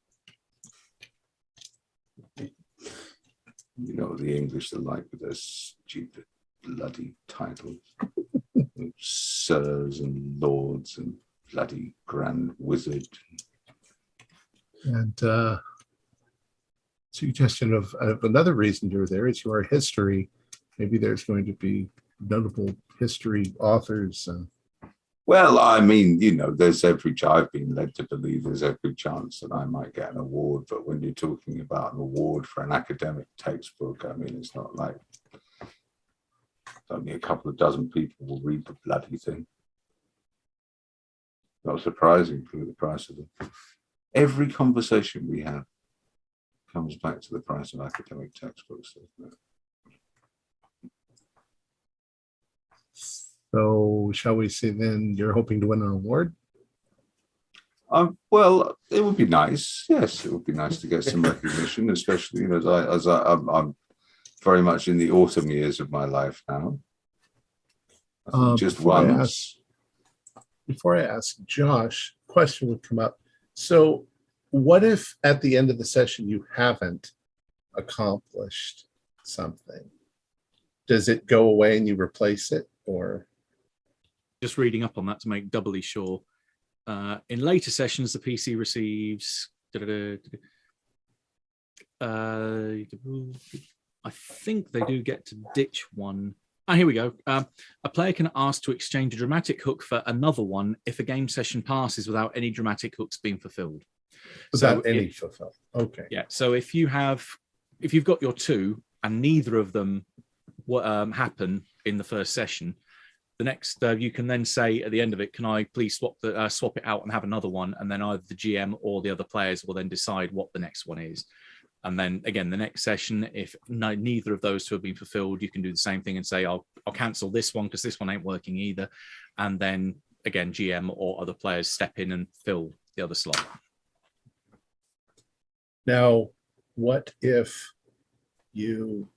You know what the English are like with their stupid bloody titles. Sirs and lords and bloody grand wizard. And suggestion of another reason you're there is your history. Maybe there's going to be notable history authors. Well, I mean, you know, I've been led to believe there's every chance that I might get an award, but when you're talking about an award for an academic textbook, I mean, it's not like only a couple of dozen people will read the bloody thing. Not surprising for the price of them. Every conversation we have comes back to the price of academic textbooks, doesn't it? So shall we say then you're hoping to win an award? Well, it would be nice. Yes, it would be nice to get some recognition, especially as I'm very much in the autumn years of my life now. Just once. Before I ask Josh, a question would come up. So what if at the end of the session you haven't accomplished something? Does it go away and you replace it, or? Just reading up on that to make doubly sure. In later sessions, the PC receives. I think they do get to ditch one. Here we go. A player can ask to exchange a dramatic hook for another one if a game session passes without any dramatic hooks being fulfilled. Without any fulfilled. Okay. Yeah. So if you've got your two and neither of them happen in the first session, the next you can then say at the end of it, can I please swap it out and have another one? And then either the GM or the other players will then decide what the next one is. And then again, the next session, if neither of those two have been fulfilled, you can do the same thing and say, I'll cancel this one because this one ain't working either. And then again, GM or other players step in and fill the other slot. Now, what if you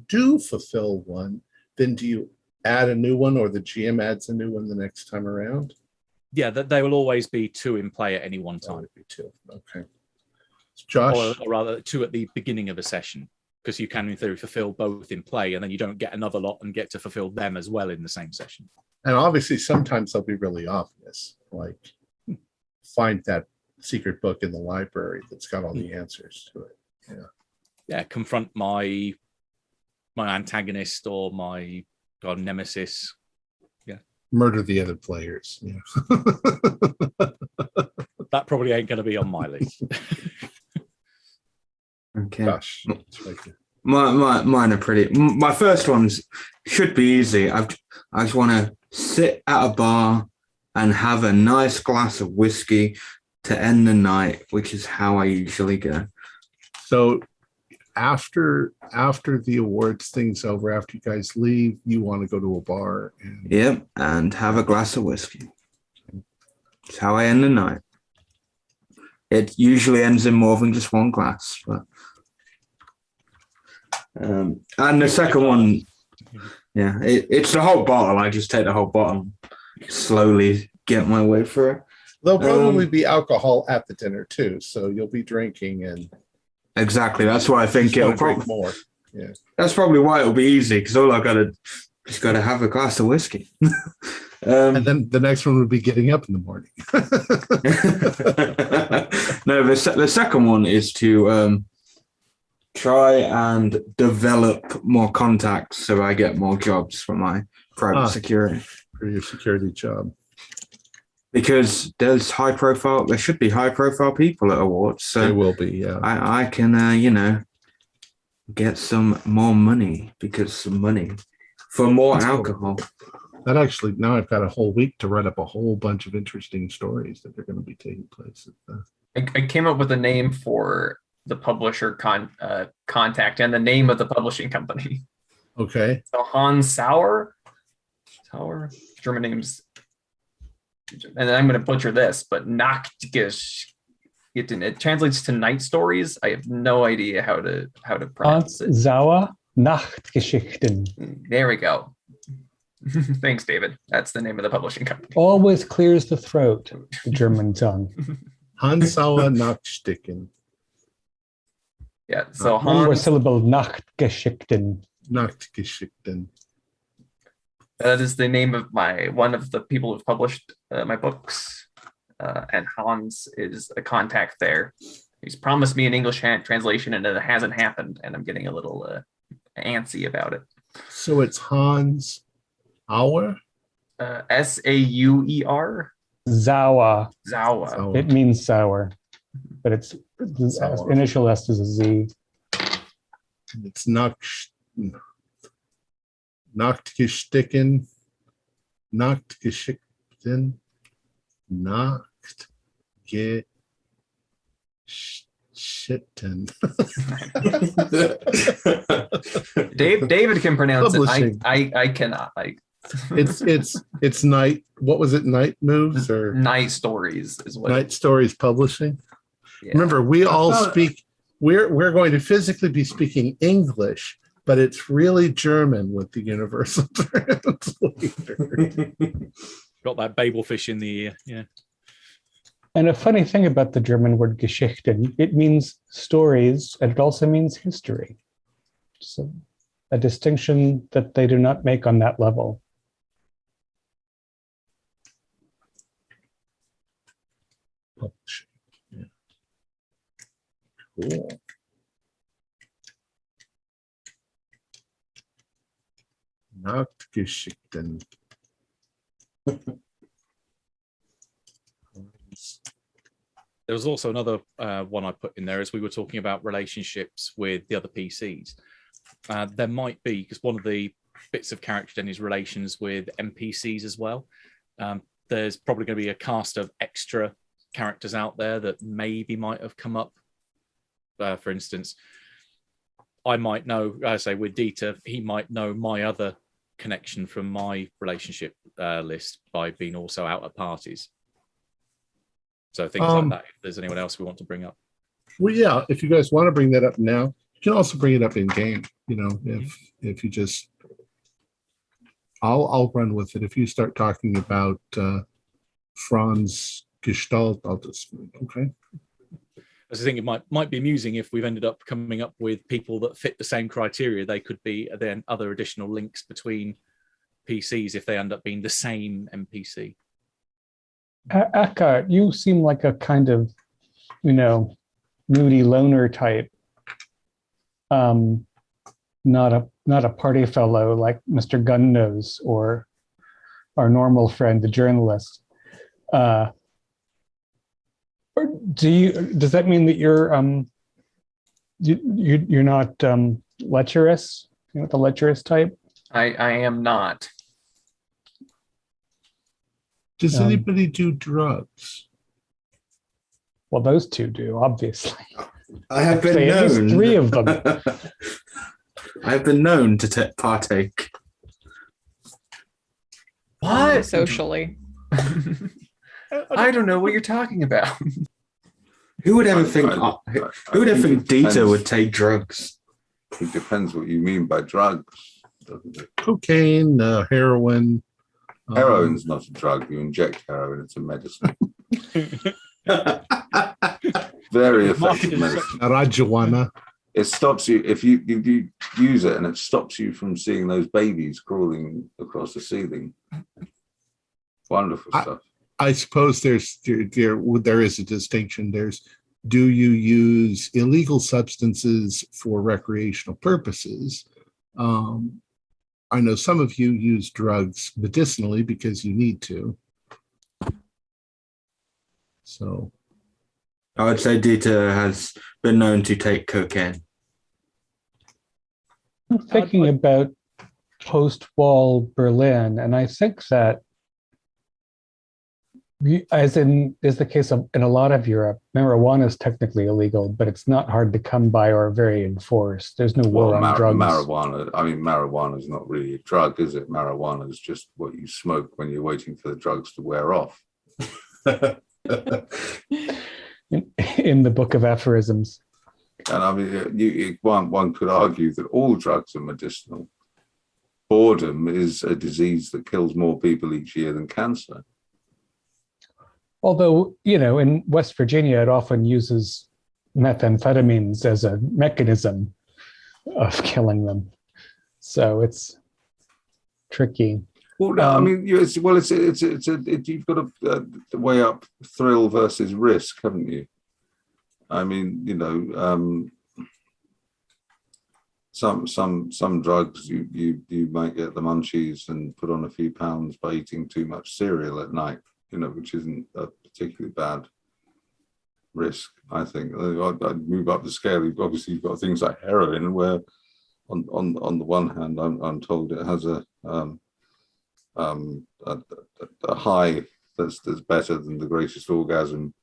do fulfill one? Then do you add a new one, or the GM adds a new one the next time around? Yeah, there will always be two in play at any one time. Be two. Okay. Josh, or rather, two at the beginning of a session, because you can, in theory, fulfill both in play, and then you don't get another lot and get to fulfill them as well in the same session. And obviously, sometimes they'll be really obvious, like find that secret book in the library that's got all the answers to it. Yeah. Confront my antagonist or my nemesis. Yeah. Murder the other players. Yeah. That probably ain't going to be on my list. Okay. Gosh. Mine are pretty. My first ones should be easy. I just want to sit at a bar and have a nice glass of whiskey to end the night, which is how I usually go. So after the awards thing's over, after you guys leave, you want to go to a bar and have a glass of whiskey. It's how I end the night. It usually ends in more than just one glass, but and the second one, it's the whole bottle. I just take the whole bottle, slowly get my way through it. There'll probably be alcohol at the dinner too, so you'll be drinking and exactly. That's why I think it'll probably more. Yeah, that's probably why it'll be easy, because all I just got to have a glass of whiskey. And then the next one would be getting up in the morning. No, the second one is to try and develop more contacts so I get more jobs for my private security. For your security job. Because there should be high profile people at awards. So there will be, yeah. I can, get some more money for more alcohol. That actually, now I've got a whole week to write up a whole bunch of interesting stories that are going to be taking place at the... I came up with a name for the publisher contact and the name of the publishing company. Okay. So Hans Sauer, German names. and I'm going to butcher this, but Nachtgeschichten. It translates to night stories. I have no idea how to pronounce it. Zawa Nachtgeschichten. There we go. Thanks, David. That's the name of the publishing company. Always clears the throat, the German tongue. Hansawa Nachtsticken. Yeah, so One more Hans, syllable, Nachtgeschichten. Nachtgeschichten. that is the name of one of the people who've published my books. And Hans is a contact there. He's promised me an English translation, and it hasn't happened, and I'm getting a little antsy about it. So it's Hans Auer? Sauer? Zawa. Zawa. It means sour, but it's the Sour. initial S is a Z. It's Nachtgeschichten. Nachtgeschichten. Nachtgeschichten. David can pronounce Publishing. it. I cannot. It's night. What was it? Night moves or Night stories is what. Night Stories Publishing? Yeah. Remember, we all speak. We're going to physically be speaking English, but it's really German with the universal translator. Got that Babelfish in the ear. Yeah. And a funny thing about the German word Geschichten, it means stories, and it also means history. So a distinction that they do not make on that level. Publishing. Yeah. Cool. Nachtgeschichten. There was also another one I put in there as we were talking about relationships with the other PCs. There might be, because one of the bits of character then is relations with NPCs as well. There's probably going to be a cast of extra characters out there that maybe might have come up. For instance, I might know, say with Dieter, he might know my other connection from my relationship list by being also out at parties. So things like that, if there's anyone else we want to bring up. Well, yeah, if you guys want to bring that up now, you can also bring it up in game. You know, if you just, I'll run with it. If you start talking about Franz Gestalt, I'll just, okay. I think it might be amusing if we've ended up coming up with people that fit the same criteria. They could be then other additional links between PCs if they end up being the same NPC. Aka, you seem like a kind of, moody loner type. Not a party fellow like Mr. Gunnose or our normal friend, the journalist. Or does that mean that you're not lecherous? You're not the lecherous type? I am not. Does anybody do drugs? Well, those two do, obviously. I have been Say at least known. 3 of them. I have been known to partake. What? Socially. I don't know what you're talking about. Who would ever think? Who would ever think Dieter would take drugs? It depends what you mean by drugs, doesn't it? Cocaine, heroin. Heroin's not a drug. You inject heroin, it's a medicine. Very effective medicine. Marijuana. It stops you if you use it, and it stops you from seeing those babies crawling across the ceiling. Wonderful stuff. I suppose there is a distinction. Do you use illegal substances for recreational purposes? I know some of you use drugs medicinally because you need to. So I would say Dieter has been known to take cocaine. I'm thinking about post-wall Berlin, and I think that, as is the case in a lot of Europe, marijuana is technically illegal, but it's not hard to come by or very enforced. There's no war on drugs. Marijuana is not really a drug, is it? Marijuana is just what you smoke when you're waiting for the drugs to wear off. in the Book of Aphorisms. And I mean, one could argue that all drugs are medicinal. Boredom is a disease that kills more people each year than cancer. Although, in West Virginia, it often uses methamphetamines as a mechanism of killing them. So it's tricky. Well, no, I mean, you've got to weigh up thrill versus risk, haven't you? I mean, some drugs you might get the munchies and put on a few pounds by eating too much cereal at night, which isn't a particularly bad risk, I think. I'd move up the scale. Obviously, you've got things like heroin, where on the one hand, I'm told it has a high that's better than the greatest orgasm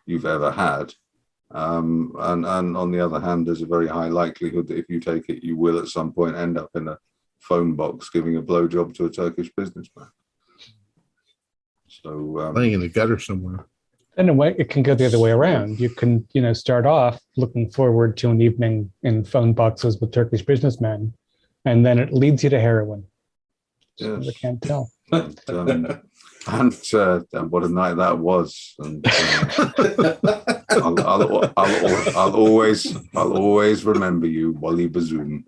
you've ever had. And on the other hand, there's a very high likelihood that if you take it, you will at some point end up in a phone box giving a blowjob to a Turkish businessman. So laying in the gutter somewhere. In a way, it can go the other way around. You can, start off looking forward to an evening in phone boxes with Turkish businessmen, and then it leads you to heroin. So I can't tell. And what a night that was! And I'll always remember you, Wally Bazoon.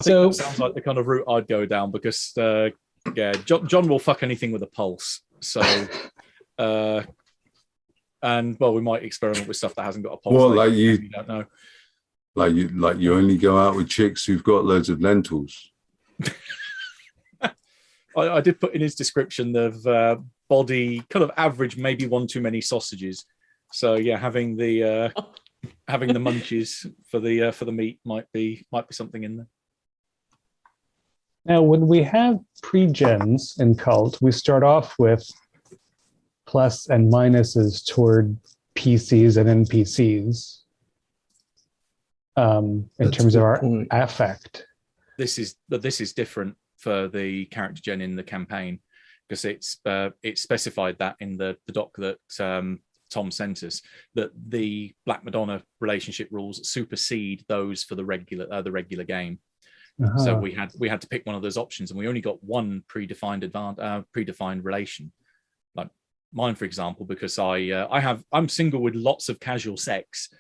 So sounds like the kind of route I'd go down, because John will fuck anything with a pulse. So, and we might experiment with stuff that hasn't got a pulse. Well, you don't know. Like you only go out with chicks who've got loads of lentils. I did put in his description of body kind of average, maybe one too many sausages. So yeah, having the munchies for the meat might be something in there. Now, when we have pre-gens in Cult, we start off with plus and minuses toward PCs and NPCs in terms of our affect. This is different for the character gen in the campaign, because it's specified that in the doc that Tom sent us, that the Black Madonna relationship rules supersede those for the regular game. Uh-huh. So we had to pick one of those options, and we only got one predefined relation. Like mine, for example, because I'm single with lots of casual sex.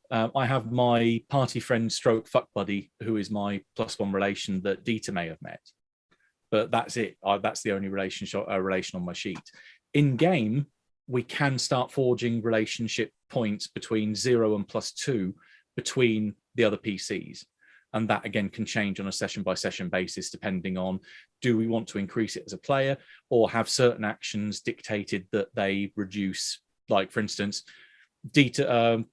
I have my party friend stroke fuck buddy, who is my +1 relation that Dieter may have met. But that's it. That's the only relation on my sheet. In game, we can start forging relationship points between 0 and +2 between the other PCs. And that, again, can change on a session-by-session basis, depending on, do we want to increase it as a player, or have certain actions dictated that they reduce, like, for instance, Dieter,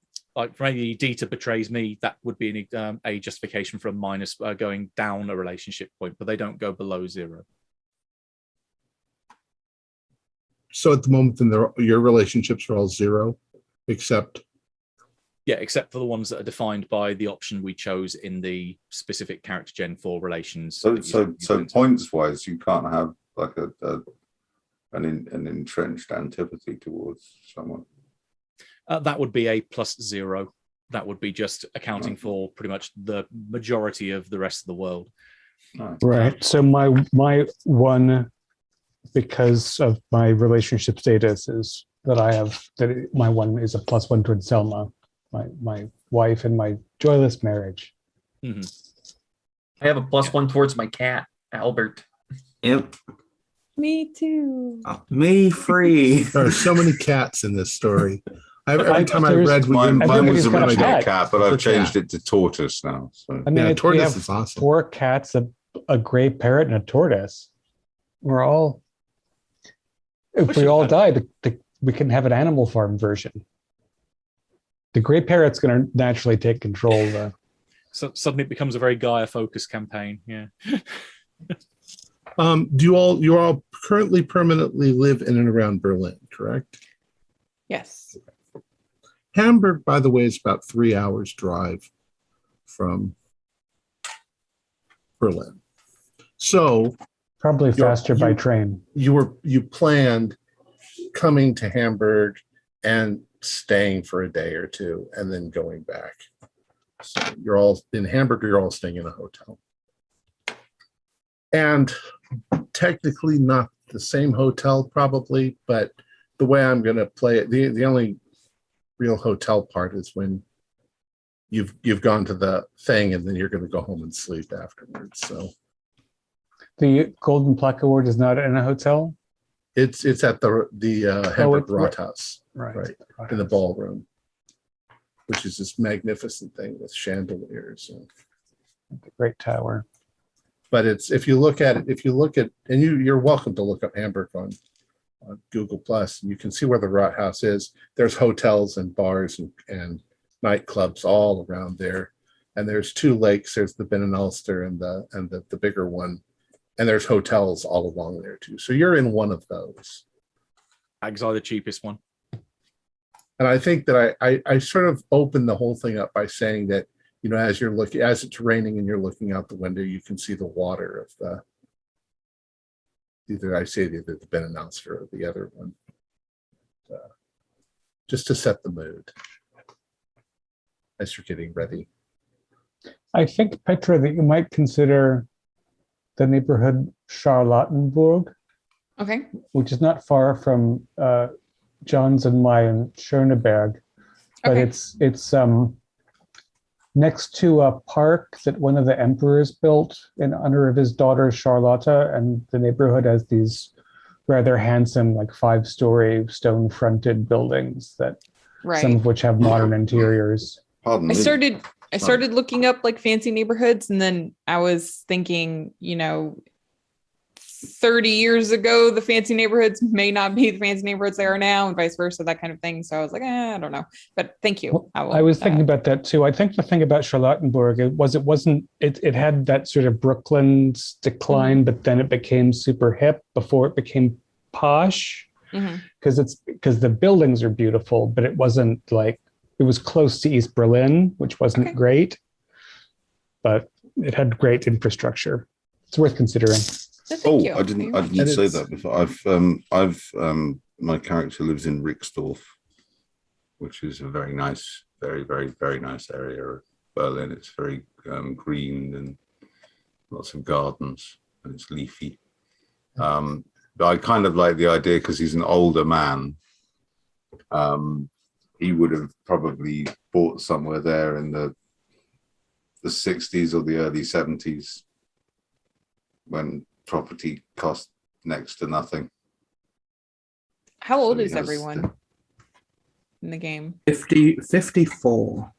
maybe Dieter betrays me, that would be a justification for a minus going down a relationship point, but they don't go below 0. So at the moment, your relationships are all 0, except except for the ones that are defined by the option we chose in the specific character gen for relations. So points wise, you can't have like an entrenched antipathy towards someone. That would be a +0. That would be just accounting for pretty much the majority of the rest of the world. Right. So my one, because of my relationship status, is that my one is a +1 towards Selma, my wife, and my joyless marriage. Mm-hmm. I have a +1 towards my cat, Albert. Yep. Me too. Me free. There are so many cats in this story. Every time I read, mine was got a originally cat. cat, but I've changed it to tortoise now. So. I mean, tortoise we have is awesome. 4 cats, a gray parrot, and a tortoise. We're all. If we all die, we can have an Animal Farm version. The gray parrot's going to naturally take control. So suddenly it becomes a very Gaia-focused campaign. Yeah. You all currently permanently live in and around Berlin, correct? Yes. Hamburg, by the way, is about 3 hours drive from Berlin. So Probably faster by train. You planned coming to Hamburg and staying for a day or two and then going back. So you're all in Hamburg, you're all staying in a hotel. And technically not the same hotel probably, but the way I'm going to play it, the only real hotel part is when you've gone to the thing and then you're going to go home and sleep afterwards. So the Golden Plaque Award is not in a hotel? It's at the Hamburg Rathaus, right, in the ballroom, which is this magnificent thing with chandeliers. And, the great tower. but it's if you look at it, and you're welcome to look up Hamburg on Google Plus, and you can see where the Rathaus is. There's hotels and bars and nightclubs all around there, and there's two lakes. There's the Binnenalster and the bigger one. And there's hotels all along there too. So you're in one of those. Ags are the cheapest one. And I think that I sort of opened the whole thing up by saying that, you know, as it's raining and you're looking out the window, you can see the water of either the Binnenalster or the other one. Just to set the mood as you're getting ready. I think, Petra, that you might consider the neighborhood Charlottenburg, Okay. which is not far from John's and Mayen Schöneberg, but Okay. it's next to a park that one of the emperors built in honor of his daughter Charlotta, and the neighborhood has these rather handsome, like 5-story stone-fronted buildings that Right. some of which have modern interiors. Pardon I me. started looking up like fancy neighborhoods, and then I was thinking, 30 years ago, the fancy neighborhoods may not be the fancy neighborhoods they are now, and vice versa, that kind of thing. So I was like, I don't know. But thank you. Well, I was thinking about that too. I think the thing about Charlottenburg it had that sort of Brooklyn's decline, but then it became super hip before it became posh. Because the buildings are beautiful, but it wasn't like, it was close to East Berlin, which wasn't great, but it had great infrastructure. It's worth considering. Oh, I didn't say that before. My character lives in Rixdorf, which is a very nice, very, very, very nice area of Berlin. It's very green and lots of gardens, and it's leafy. But I kind of like the idea because he's an older man. He would have probably bought somewhere there in the 60s or the early 70s when property cost next to nothing. How old is everyone in the game? 54.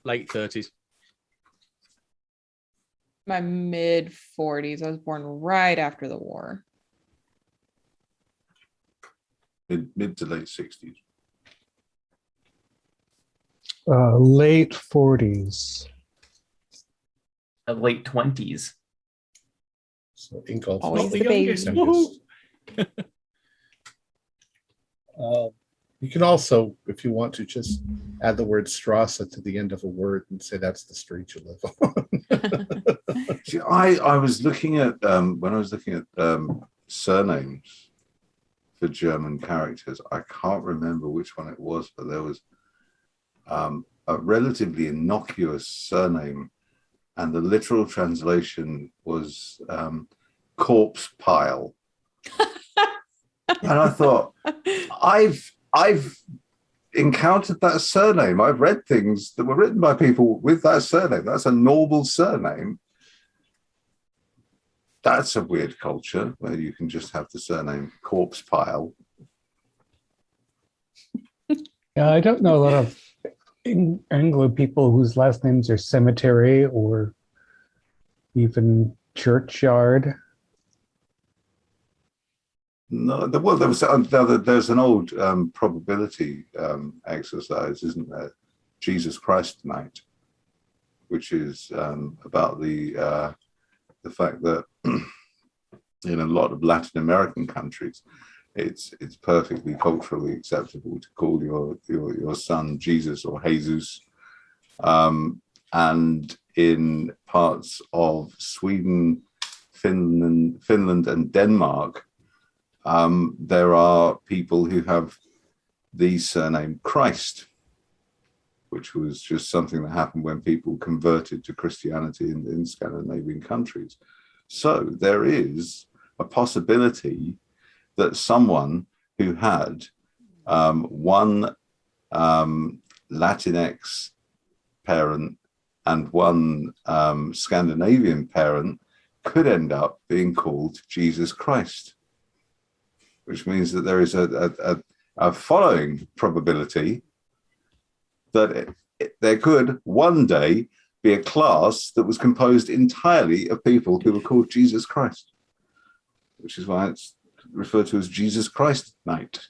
Late 30s. My mid 40s. I was born right after the war. Mid to late 60s. Late 40s. Late 20s. So Ingolf, Always not the youngest. baby. You can also, if you want to, just add the word Strasse to the end of a word and say that's the street you live on. See, I was looking at when I was looking at surnames for German characters. I can't remember which one it was, but there was a relatively innocuous surname, and the literal translation was corpse pile. And I thought, I've encountered that surname. I've read things that were written by people with that surname. That's a normal surname. That's a weird culture where you can just have the surname corpse pile. Yeah, I don't know a lot of Anglo people whose last names are cemetery or even churchyard. No, well, there's an old probability exercise, isn't there? Jesus Christ Night, which is about the fact that in a lot of Latin American countries, it's perfectly culturally acceptable to call your son Jesus or Jesus, and in parts of Sweden, Finland and Denmark, there are people who have the surname Christ, which was just something that happened when people converted to Christianity in Scandinavian countries. So there is a possibility that someone who had one Latinx parent and one Scandinavian parent could end up being called Jesus Christ, which means that there is a following probability that there could one day be a class that was composed entirely of people who were called Jesus Christ, which is why it's referred to as Jesus Christ Night.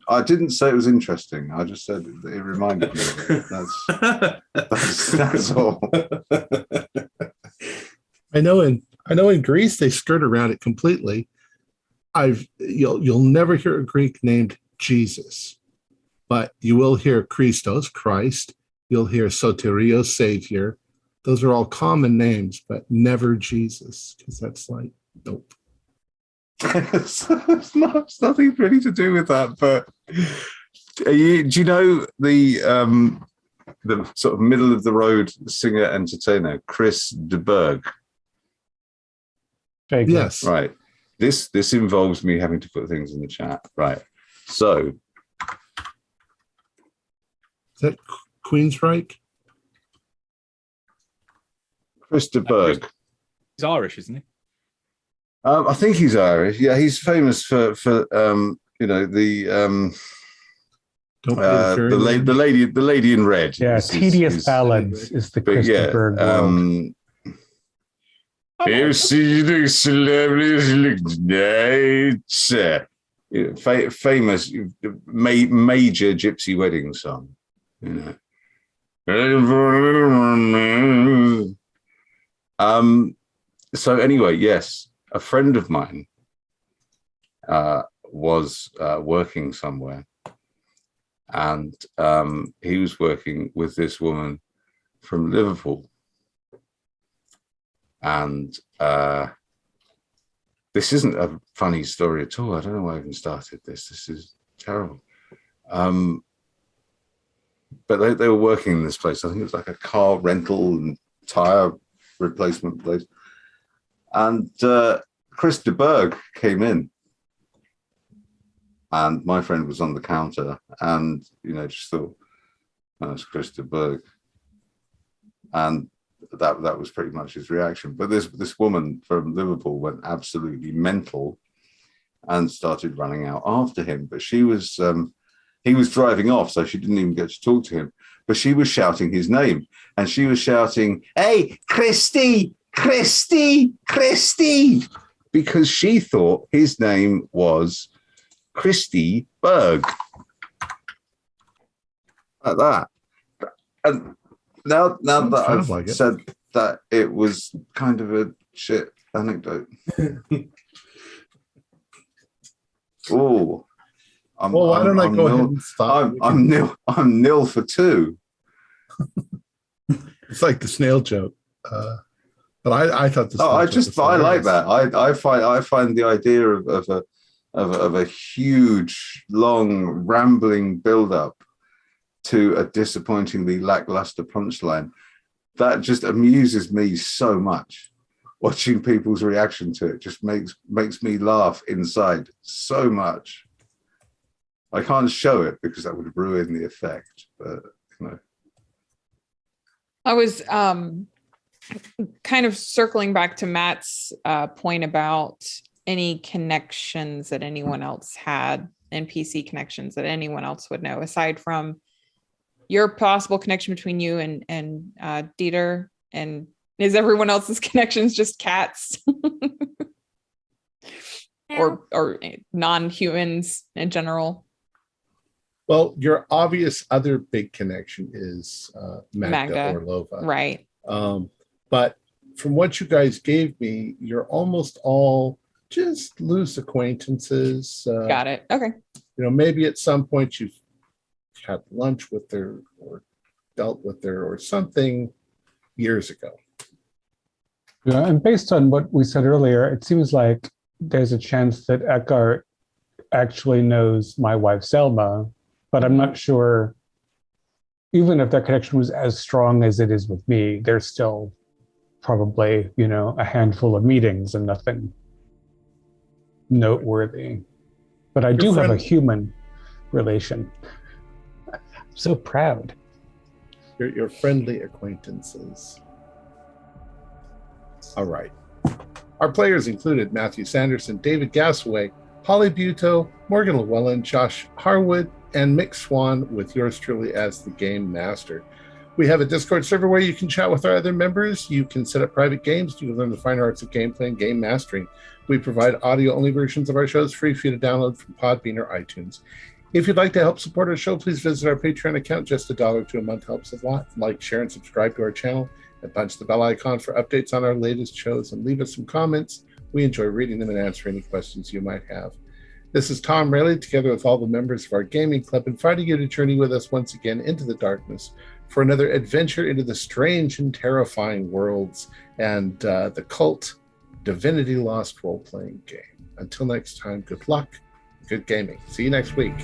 I didn't say it was interesting. I just said it reminded me of it. That's all. I know in Greece they skirt around it completely. You'll never hear a Greek named Jesus, but you will hear Christos, Christ. You'll hear Soterios, Savior. Those are all common names, but never Jesus, because that's like, nope. It's nothing really to do with that, but do you know the sort of middle of the road singer entertainer Chris de Burgh? Yes. Right. This involves me having to put things in the chat. Right. So Is that Queensryche? Chris de Burgh. He's Irish, isn't he? I think he's Irish. Yeah, he's famous for you know, the lady in red. Yeah, Tedious Ballads is the Chris de Burgh world. Famous major gypsy wedding song, you know. So anyway, yes, a friend of mine was working somewhere, and he was working with this woman from Liverpool. And this isn't a funny story at all. I don't know why I even started this. This is terrible. But they were working in this place. I think it was like a car rental and tire replacement place. And Chris de Burgh came in. And my friend was on the counter and, you know, just thought, oh, it's Chris de Burgh. And that was pretty much his reaction. But this woman from Liverpool went absolutely mental and started running out after him. But she was he was driving off, so she didn't even get to talk to him. But she was shouting his name, and she was shouting, "Hey, Christy, Christy, Christy," because she thought his name was Christy Berg. Like that. And now that I've said that, it was kind of a shit anecdote. Oh, why don't I go ahead and stop? I'm nil for two. It's like the snail joke, but I thought this. I like that. I find the idea of a huge, long, rambling build-up to a disappointingly lackluster punchline that just amuses me so much. Watching people's reaction to it just makes me laugh inside so much. I can't show it because that would ruin the effect, but you know. I was kind of circling back to Matt's point about any connections that anyone else had, NPC connections that anyone else would know, aside from your possible connection between you and Dieter, and is everyone else's connections just cats or non-humans in general? Well, your obvious other big connection is Magda Orlova. Right. But from what you guys gave me, you're almost all just loose acquaintances. Got it. Okay. You know, maybe at some point you've had lunch with her or dealt with her or something years ago. Yeah, and based on what we said earlier, it seems like there's a chance that Eckhart actually knows my wife Selma, but I'm not sure. Even if that connection was as strong as it is with me, there's still probably, a handful of meetings and nothing noteworthy. But I do have a human relation. I'm so proud. Your friendly acquaintances. All right. Our players included Matthew Sanderson, David Gasaway, Holly Buto, Morgan Llewellyn, Josh Harwood, and Mick Swan, with yours truly as the Game Master. We have a Discord server where you can chat with our other members. You can set up private games. You can learn the fine arts of gameplay and game mastering. We provide audio-only versions of our shows free for you to download from Podbean or iTunes. If you'd like to help support our show, please visit our Patreon account. Just $1 to a month helps a lot. Like, share, and subscribe to our channel. And punch the bell icon for updates on our latest shows. And leave us some comments. We enjoy reading them and answering any questions you might have. This is Tom Rayleigh, together with all the members of our gaming club, inviting you to journey with us once again into the darkness for another adventure into the strange and terrifying worlds and the KULT Divinity Lost role-playing game. Until next time, good luck, good gaming. See you next week.